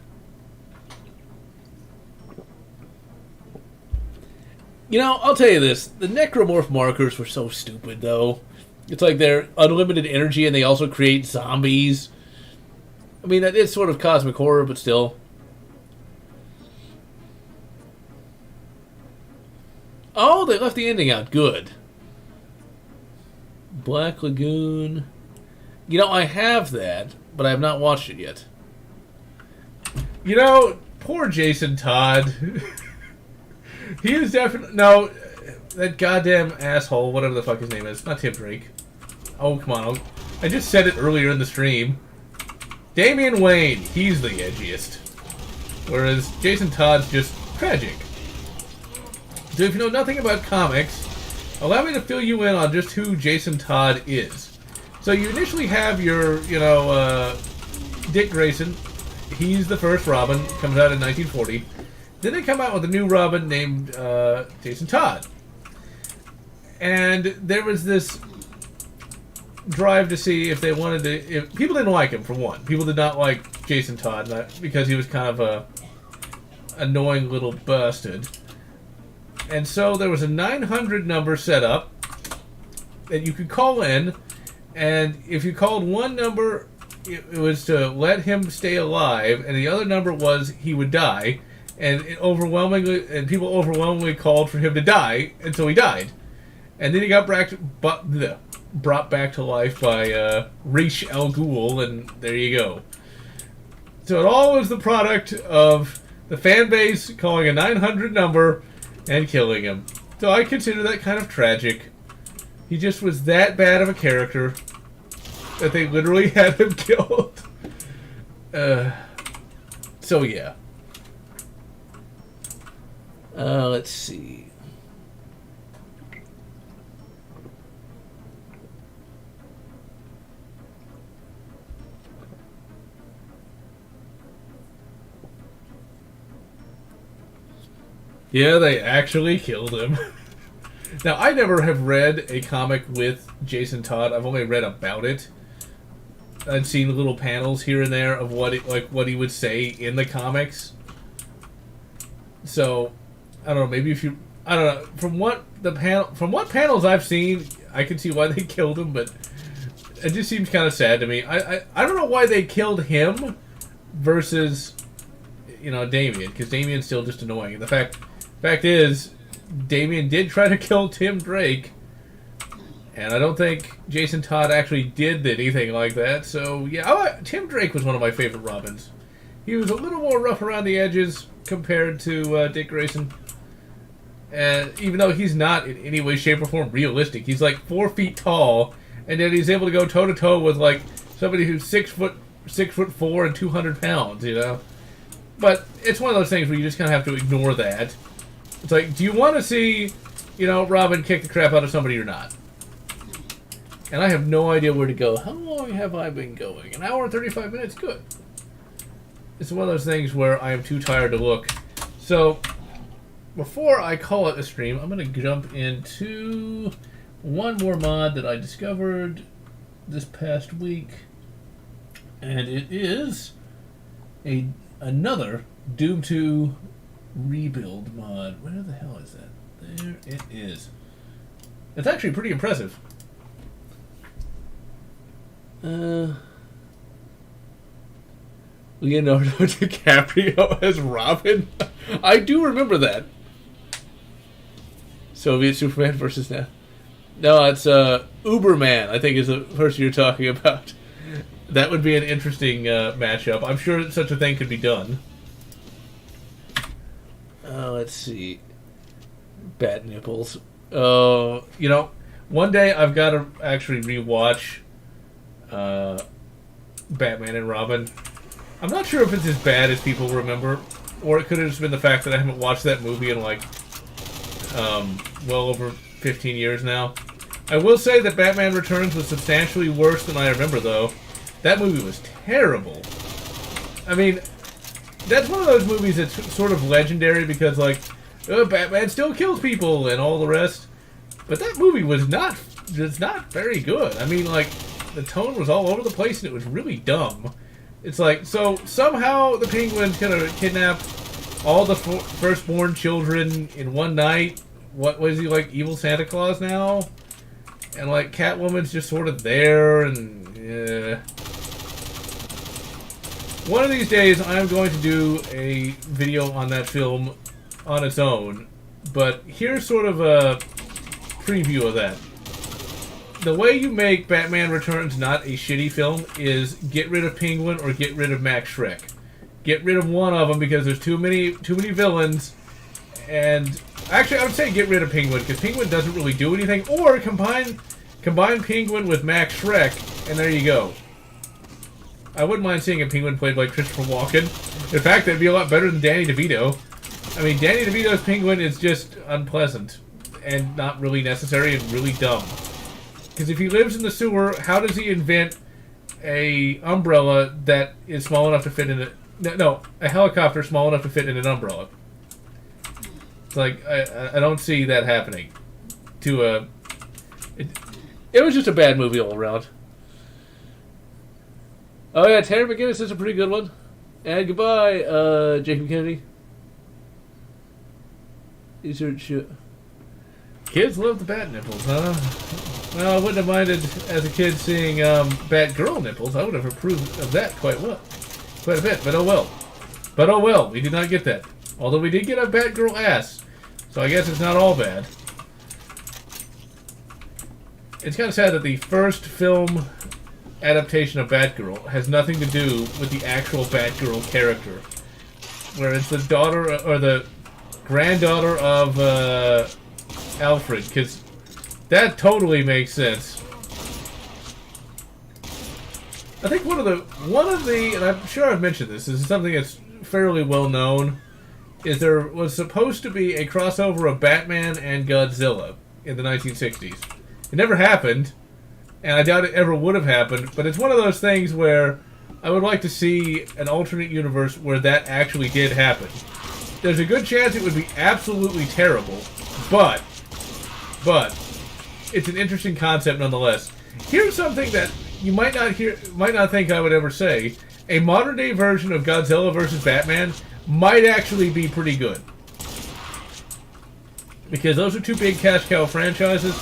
You know, I'll tell you this. The necromorph markers were so stupid, though. It's like they're unlimited energy and they also create zombies. I mean, that is sort of cosmic horror, but still. Oh, they left the ending out. Good. Black Lagoon. You know, I have that, but I have not watched it yet. You know, poor Jason Todd. He is definitely... No, that goddamn asshole, whatever the fuck his name is. Not Tim Drake. Oh, come on. I just said it earlier in the stream. Damian Wayne, he's the edgiest. Whereas Jason Todd's just tragic. So if you know nothing about comics, allow me to fill you in on just who Jason Todd is. So you initially have your, you know, Dick Grayson. He's the first Robin, comes out in 1940. Then they come out with a new Robin named Jason Todd. And there was this drive to see if they wanted to... If people didn't like him, for one. People did not like Jason Todd because he was kind of a annoying little bastard. And so there was a 900 number set up that you could call in, and if you called one number, it was to let him stay alive, and the other number was he would die, and people overwhelmingly called for him to die, and so he died. And then he got brought back to life by Ra's al Ghul, and there you go. So it all was the product of the fan base calling a 900 number and killing him. So I consider that kind of tragic. He just was that bad of a character that they literally had him killed. So yeah. Let's see. Yeah, they actually killed him. Now, I never have read a comic with Jason Todd. I've only read about it. I've seen little panels here and there of what he would say in the comics. So, I don't know. Maybe if you, I don't know. From what panels I've seen, I can see why they killed him, but it just seems kind of sad to me. I don't know why they killed him versus, Damien, because Damien's still just annoying. And the fact is, Damien did try to kill Tim Drake, and I don't think Jason Todd actually did anything like that. So, yeah, Tim Drake was one of my favorite Robins. He was a little more rough around the edges compared to Dick Grayson. And even though he's not in any way, shape, or form realistic, he's like 4 feet tall, and then he's able to go toe to toe with like somebody who's 6'4" and 200 pounds, But it's one of those things where you just kind of have to ignore that. It's like, do you want to see, Robin kick the crap out of somebody or not? And I have no idea where to go. How long have I been going? An hour and 35 minutes? Good. It's one of those things where I am too tired to look. So, before I call it a stream, I'm going to jump into one more mod that I discovered this past week. And it is another Doom 2 rebuild mod. Where the hell is that? There it is. It's actually pretty impressive. Leonardo DiCaprio as Robin. I do remember that. Soviet Superman versus now. No, it's Uberman, I think is the person you're talking about. That would be an interesting matchup. I'm sure such a thing could be done. Let's see. Bat nipples. One day I've got to actually rewatch Batman and Robin. I'm not sure if it's as bad as people remember, or it could have just been the fact that I haven't watched that movie in well over 15 years now. I will say that Batman Returns was substantially worse than I remember, though. That movie was terrible. I mean, that's one of those movies that's sort of legendary because, Batman still kills people and all the rest. But that movie was not very good. I mean, the tone was all over the place and it was really dumb. It's so somehow the Penguin's gonna kidnap all the firstborn children in one night. What was he, evil Santa Claus now? And, Catwoman's just sort of there, and, one of these days, I'm going to do a video on that film on its own, but here's sort of a preview of that. The way you make Batman Returns not a shitty film is get rid of Penguin or get rid of Max Schreck. Get rid of one of them because there's too many villains, and actually I would say get rid of Penguin because Penguin doesn't really do anything, or combine Penguin with Max Schreck, and there you go. I wouldn't mind seeing a Penguin played by Christopher Walken. In fact, that'd be a lot better than Danny DeVito. I mean, Danny DeVito's Penguin is just unpleasant and not really necessary and really dumb. Because if he lives in the sewer, how does he invent a umbrella that is small enough to fit in a helicopter small enough to fit in an umbrella? It's I don't see that happening. It was just a bad movie all around. Oh yeah, Terry McGinnis is a pretty good one. And goodbye, Jacob Kennedy. These are kids love the bat nipples, huh? Well, I wouldn't have minded as a kid seeing bat girl nipples. I would have approved of that quite a bit. But oh well. We did not get that. Although we did get a bat girl ass, so I guess it's not all bad. It's kind of sad that the first film adaptation of Batgirl has nothing to do with the actual Batgirl character, where it's the daughter or the granddaughter of Alfred, because that totally makes sense. I think one of the, and I'm sure I've mentioned this is something that's fairly well known, is there was supposed to be a crossover of Batman and Godzilla in the 1960s. It never happened, and I doubt it ever would have happened, but it's one of those things where I would like to see an alternate universe where that actually did happen. there's a good chance it would be absolutely terrible, but it's an interesting concept nonetheless. Here's something that you might not think I would ever say. A modern day version of Godzilla vs. Batman might actually be pretty good. Because those are two big cash cow franchises,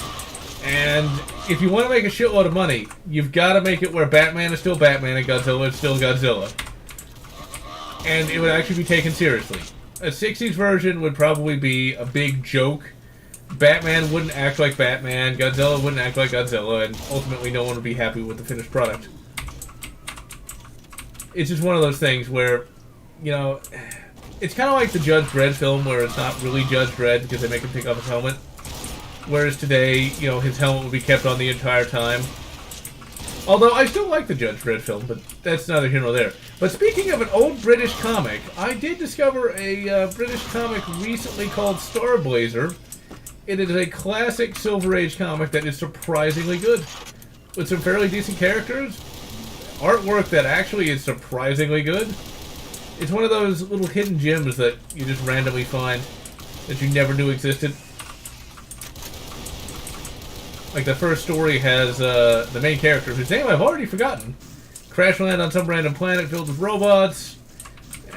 and if you want to make a shitload of money, you've got to make it where Batman is still Batman and Godzilla is still Godzilla. And it would actually be taken seriously. A 60s version would probably be a big joke. Batman wouldn't act like Batman, Godzilla wouldn't act like Godzilla, and ultimately no one would be happy with the finished product. It's just one of those things where, you know, it's kind of like the Judge Dredd film where it's not really Judge Dredd because they make him take off his helmet. Whereas today, you know, his helmet will be kept on the entire time. Although I still like the Judge Dredd film, but that's neither here nor there. But speaking of an old British comic, I did discover a British comic recently called Star Blazer. It is a classic Silver Age comic that is surprisingly good. With some fairly decent characters. Artwork that actually is surprisingly good. It's one of those little hidden gems that you just randomly find that you never knew existed. Like the first story has the main character, whose name I've already forgotten, crash land on some random planet filled with robots,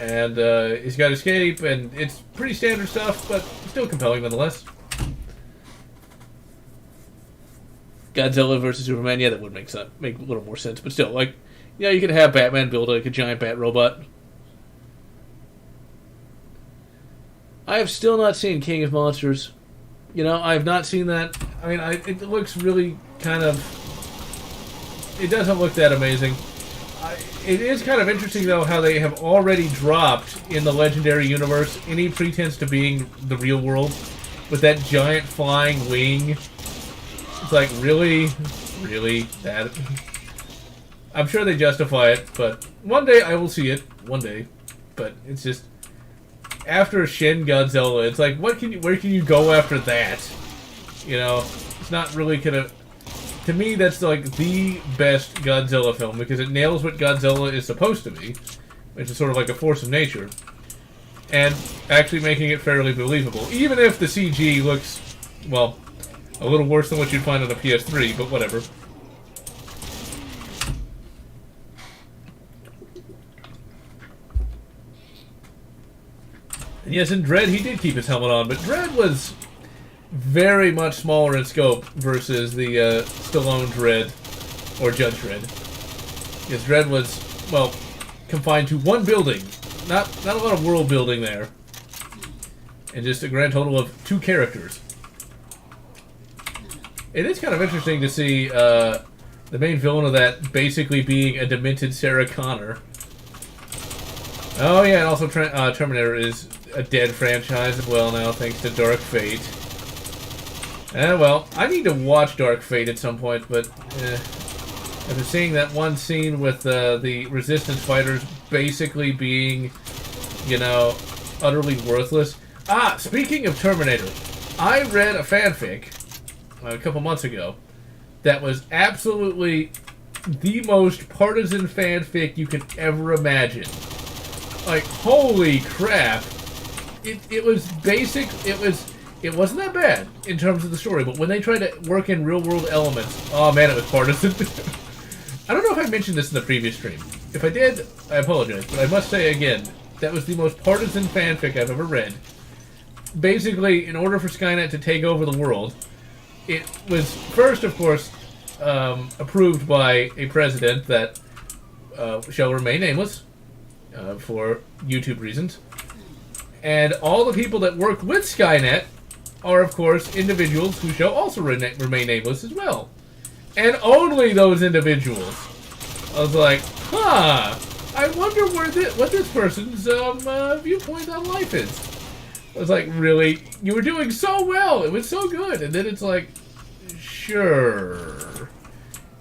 and he's got to escape, and it's pretty standard stuff, but still compelling nonetheless. Godzilla versus Superman, yeah, that would make a little more sense, but still, like, you know, you could have Batman build like a giant bat robot. I have still not seen King of Monsters. You know, I have not seen that. I mean, it looks really kind of... It doesn't look that amazing. It is kind of interesting, though, how they have already dropped in the Legendary Universe any pretense to being the real world with that giant flying wing. It's like, really? Really? That? I'm sure they justify it, but one day I will see it. One day. But it's just... After Shin Godzilla, it's like, where can you go after that? You know, it's not really gonna... To me, that's like the best Godzilla film, because it nails what Godzilla is supposed to be, which is sort of like a force of nature, and actually making it fairly believable. Even if the CG looks, well, a little worse than what you'd find on a PS3, but whatever. And yes, in Dredd, he did keep his helmet on, but Dredd was very much smaller in scope versus the Stallone Dredd, or Judge Dredd. Yes, Dredd was, well, confined to one building. Not a lot of world building there. And just a grand total of 2 characters. It is kind of interesting to see the main villain of that basically being a demented Sarah Connor. Oh yeah, and also Terminator is a dead franchise as well now, thanks to Dark Fate. Well, I need to watch Dark Fate at some point, but after seeing that one scene with the Resistance fighters basically being, you know, utterly worthless. Ah, speaking of Terminator, I read a fanfic a couple months ago that was absolutely the most partisan fanfic you could ever imagine. Like, holy crap. It was basic, it wasn't that bad in terms of the story, but when they tried to work in real-world elements, oh man, it was partisan. I don't know if I mentioned this in the previous stream. If I did, I apologize, but I must say again, that was the most partisan fanfic I've ever read. Basically, in order for Skynet to take over the world, it was first, of course, approved by a president that shall remain nameless for YouTube reasons. And all the people that work with Skynet are, of course, individuals who shall also remain nameless as well. And only those individuals. I was like, huh, I wonder what this person's viewpoint on life is. I was like, really? You were doing so well. It was so good. And then it's like, sure.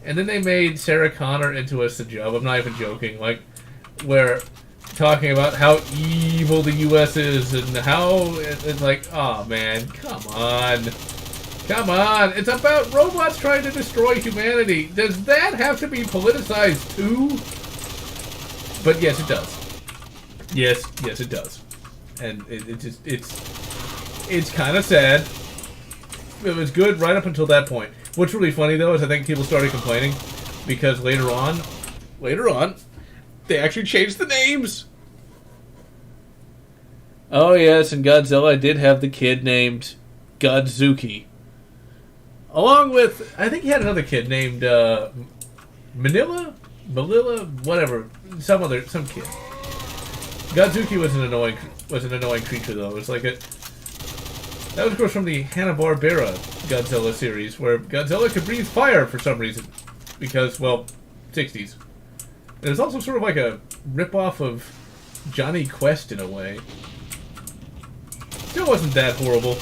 And then they made Sarah Connor into a Sajub. I'm not even joking. Like, where... talking about how evil the U.S. is and how it's like, oh man, come on. Come on. It's about robots trying to destroy humanity. Does that have to be politicized too? But yes, it does. Yes, it does. and it's kind of sad. It was good right up until that point. What's really funny though is I think people started complaining because later on, they actually changed the names. Oh yes, and Godzilla did have the kid named Godzuki. Along with, I think he had another kid named Manila, whatever, some kid. Godzuki was an annoying creature though. It was like that was of course from the Hanna-Barbera Godzilla series, where Godzilla could breathe fire for some reason, because well, 60s. It was also sort of like a rip-off of Johnny Quest in a way. Still wasn't that horrible.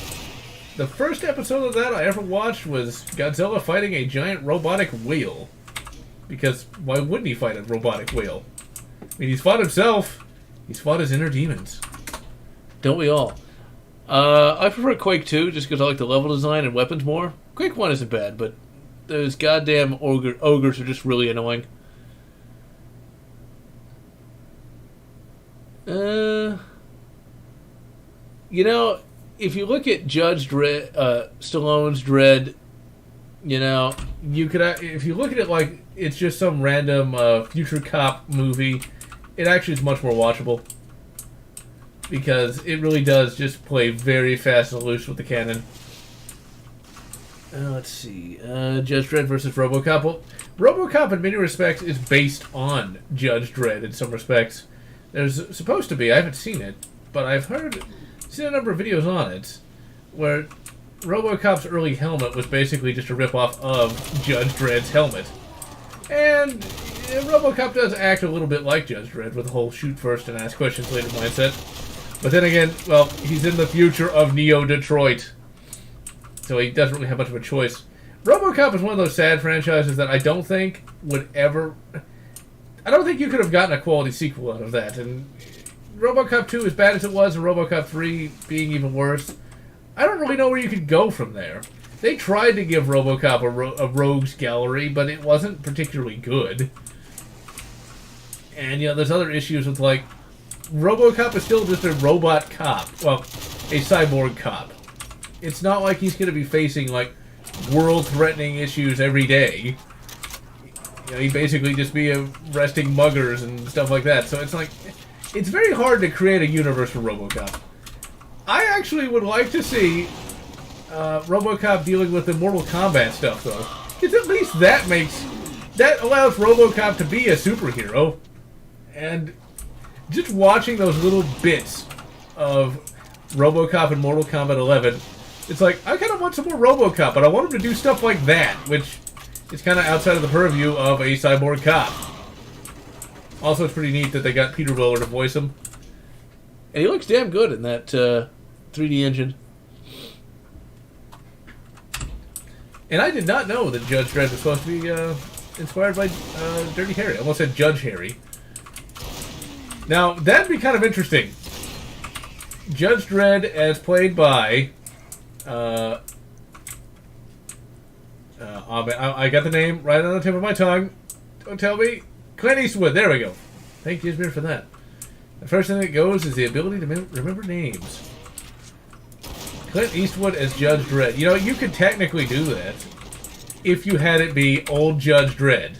The first episode of that I ever watched was Godzilla fighting a giant robotic whale. Because why wouldn't he fight a robotic whale? I mean, he's fought himself. He's fought his inner demons. Don't we all? I prefer Quake 2 just because I like the level design and weapons more. Quake 1 isn't bad, but those goddamn ogres are just really annoying. You know, if you look at Judge Dredd, Stallone's Dredd, you know, you could, if you look at it like it's just some random future cop movie, it actually is much more watchable. Because it really does just play very fast and loose with the canon. Let's see. Judge Dredd versus RoboCop. Well, RoboCop in many respects is based on Judge Dredd in some respects. There's supposed to be, I haven't seen it, but I've seen a number of videos on it, where RoboCop's early helmet was basically just a ripoff of Judge Dredd's helmet. And RoboCop does act a little bit like Judge Dredd with the whole shoot first and ask questions later mindset. But then again, well, he's in the future of Neo Detroit, so he doesn't really have much of a choice. RoboCop is one of those sad franchises that I don't think would ever... I don't think you could have gotten a quality sequel out of that. And RoboCop 2, as bad as it was, and RoboCop 3 being even worse, I don't really know where you could go from there. They tried to give RoboCop a rogues gallery, but it wasn't particularly good. And, you know, there's other issues with, like, RoboCop is still just a robot cop. Well, a cyborg cop. It's not like he's going to be facing, like, world-threatening issues every day. You know, he'd basically just be arresting muggers and stuff like that. So it's like, it's very hard to create a universe for RoboCop. I actually would like to see RoboCop dealing with the Mortal Kombat stuff, though. Because at least that allows RoboCop to be a superhero. And just watching those little bits of RoboCop in Mortal Kombat 11, it's like, I kind of want some more RoboCop, but I want him to do stuff like that, which is kind of outside of the purview of a cyborg cop. Also, it's pretty neat that they got Peter Weller to voice him. And he looks damn good in that 3D engine. And I did not know that Judge Dredd was supposed to be inspired by Dirty Harry. I almost said Judge Harry. Now, that'd be kind of interesting. Judge Dredd as played by... I got the name right on the tip of my tongue. Don't tell me. Clint Eastwood. There we go. Thank you, Ismir, for that. The first thing that goes is the ability to remember names. Clint Eastwood as Judge Dredd. You know, you could technically do that if you had it be old Judge Dredd.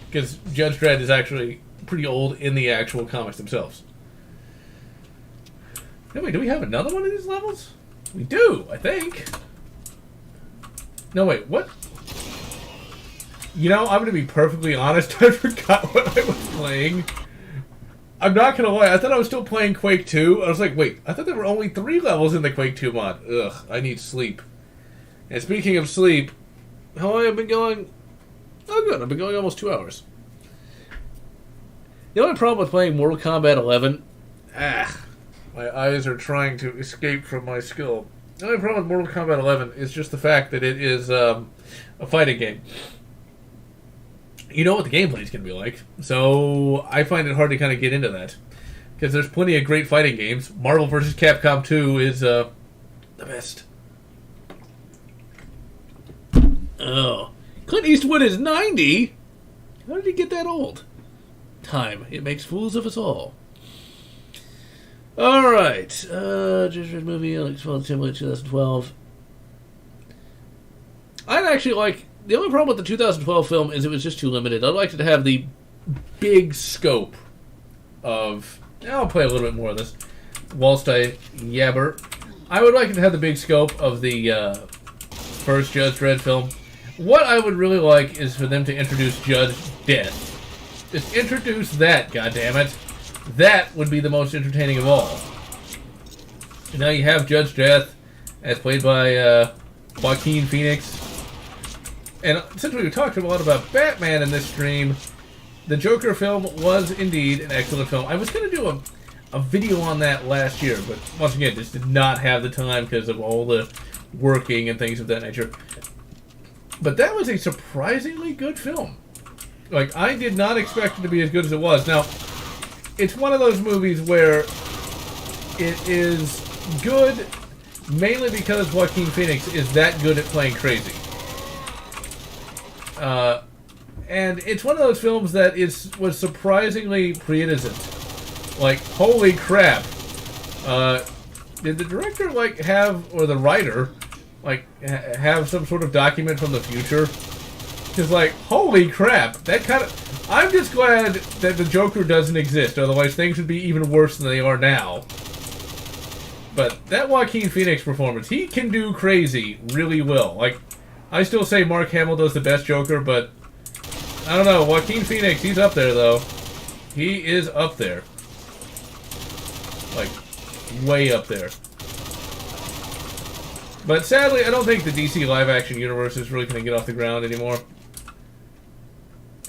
Because Judge Dredd is actually pretty old in the actual comics themselves. Anyway, do we have another one of these levels? We do, I think. No, wait, what? You know, I'm going to be perfectly honest. I forgot what I was playing. I'm not going to lie. I thought I was still playing Quake 2. I was like, wait, I thought there were only 3 levels in the Quake 2 mod. Ugh, I need sleep. And speaking of sleep, how long have I been going? Oh, good. I've been going almost 2 hours. The only problem with playing Mortal Kombat 11... my eyes are trying to escape from my skill. The only problem with Mortal Kombat 11 is just the fact that it is a fighting game. You know what the gameplay is going to be like, so I find it hard to kind of get into that. Because there's plenty of great fighting games. Marvel vs. Capcom 2 is the best. Oh. Clint Eastwood is 90? How did he get that old? Time. It makes fools of us all. All right. Just read movie, Alex Falls, Timberlake, 2012. I'd actually like... The only problem with the 2012 film is it was just too limited. I'd like it to have the big scope of... I'll play a little bit more of this. Whilst I yabber. I would like it to have the big scope of the first Judge Dredd film. What I would really like is for them to introduce Judge Death. Just introduce that, goddammit. That would be the most entertaining of all. And now you have Judge Death, as played by Joaquin Phoenix. And since we talked a lot about Batman in this stream, the Joker film was indeed an excellent film. I was going to do a video on that last year, but once again, just did not have the time because of all the working and things of that nature. But that was a surprisingly good film. Like, I did not expect it to be as good as it was. Now, it's one of those movies where it is good mainly because Joaquin Phoenix is that good at playing crazy. And it's one of those films that was surprisingly pre-innocent. Like, holy crap. Did the director, like, have, or the writer, like, have some sort of document from the future? Because, like, holy crap, that kind of... I'm just glad that the Joker doesn't exist, otherwise things would be even worse than they are now. But that Joaquin Phoenix performance, he can do crazy really well. Like, I still say Mark Hamill does the best Joker, but I don't know, Joaquin Phoenix, he's up there, though. He is up there. Like, way up there. But sadly, I don't think the DC live-action universe is really going to get off the ground anymore.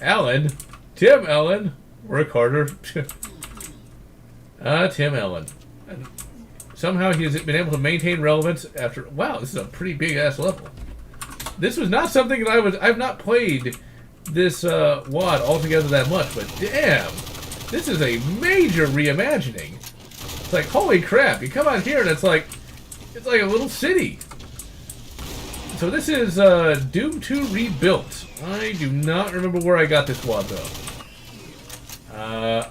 Allen? Tim Allen? Work harder. Tim Allen. And somehow he's been able to maintain relevance after... Wow, this is a pretty big-ass level. This was not something that I've not played this WAD altogether that much, but damn! This is a major reimagining. It's like, holy crap, you come out here and it's like a little city. So this is Doom 2 Rebuilt. I do not remember where I got this WAD, though.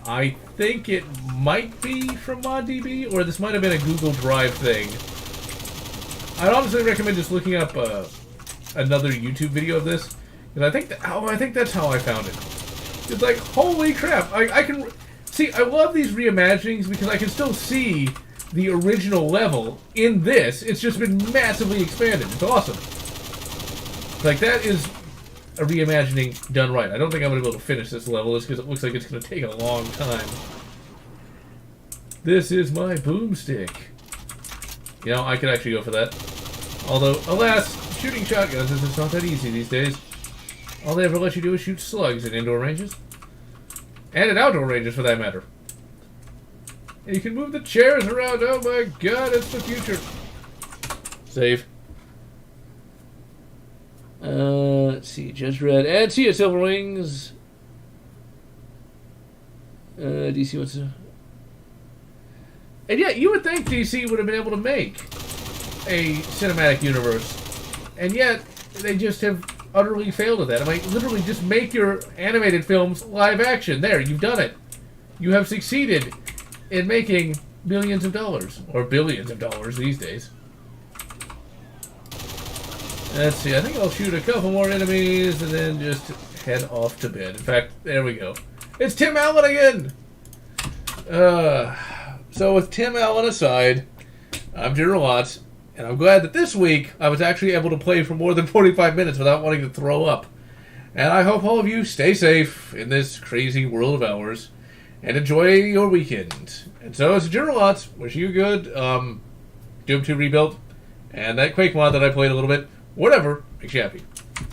I think it might be from ModDB, or this might have been a Google Drive thing. I'd honestly recommend just looking up another YouTube video of this, because I think that's how I found it. It's like, holy crap, I can... See, I love these reimaginings because I can still see the original level in this. It's just been massively expanded. It's awesome. Like, that is a reimagining done right. I don't think I'm going to be able to finish this level just because it looks like it's going to take a long time. This is my boomstick. You know, I could actually go for that. Although, alas, shooting shotguns is just not that easy these days. All they ever let you do is shoot slugs in indoor ranges. And in outdoor ranges, for that matter. And you can move the chairs around. Oh my god, it's the future. Save. Let's see. Judge Dredd. And see you, Silver Wings. DC wants to... And yet, you would think DC would have been able to make a cinematic universe. And yet, they just have utterly failed at that. I mean, literally just make your animated films live action. There, you've done it. You have succeeded in making millions of dollars. Or billions of dollars these days. Let's see, I think I'll shoot a couple more enemies and then just head off to bed. In fact, there we go. It's Tim Allen again! So with Tim Allen aside, I'm General Lotz, and I'm glad that this week I was actually able to play for more than 45 minutes without wanting to throw up. And I hope all of you stay safe in this crazy world of ours, and enjoy your weekend. And so, as General Lotz, wish you good, Doom 2 Rebuilt, and that Quake mod that I played a little bit. Whatever, makes you happy.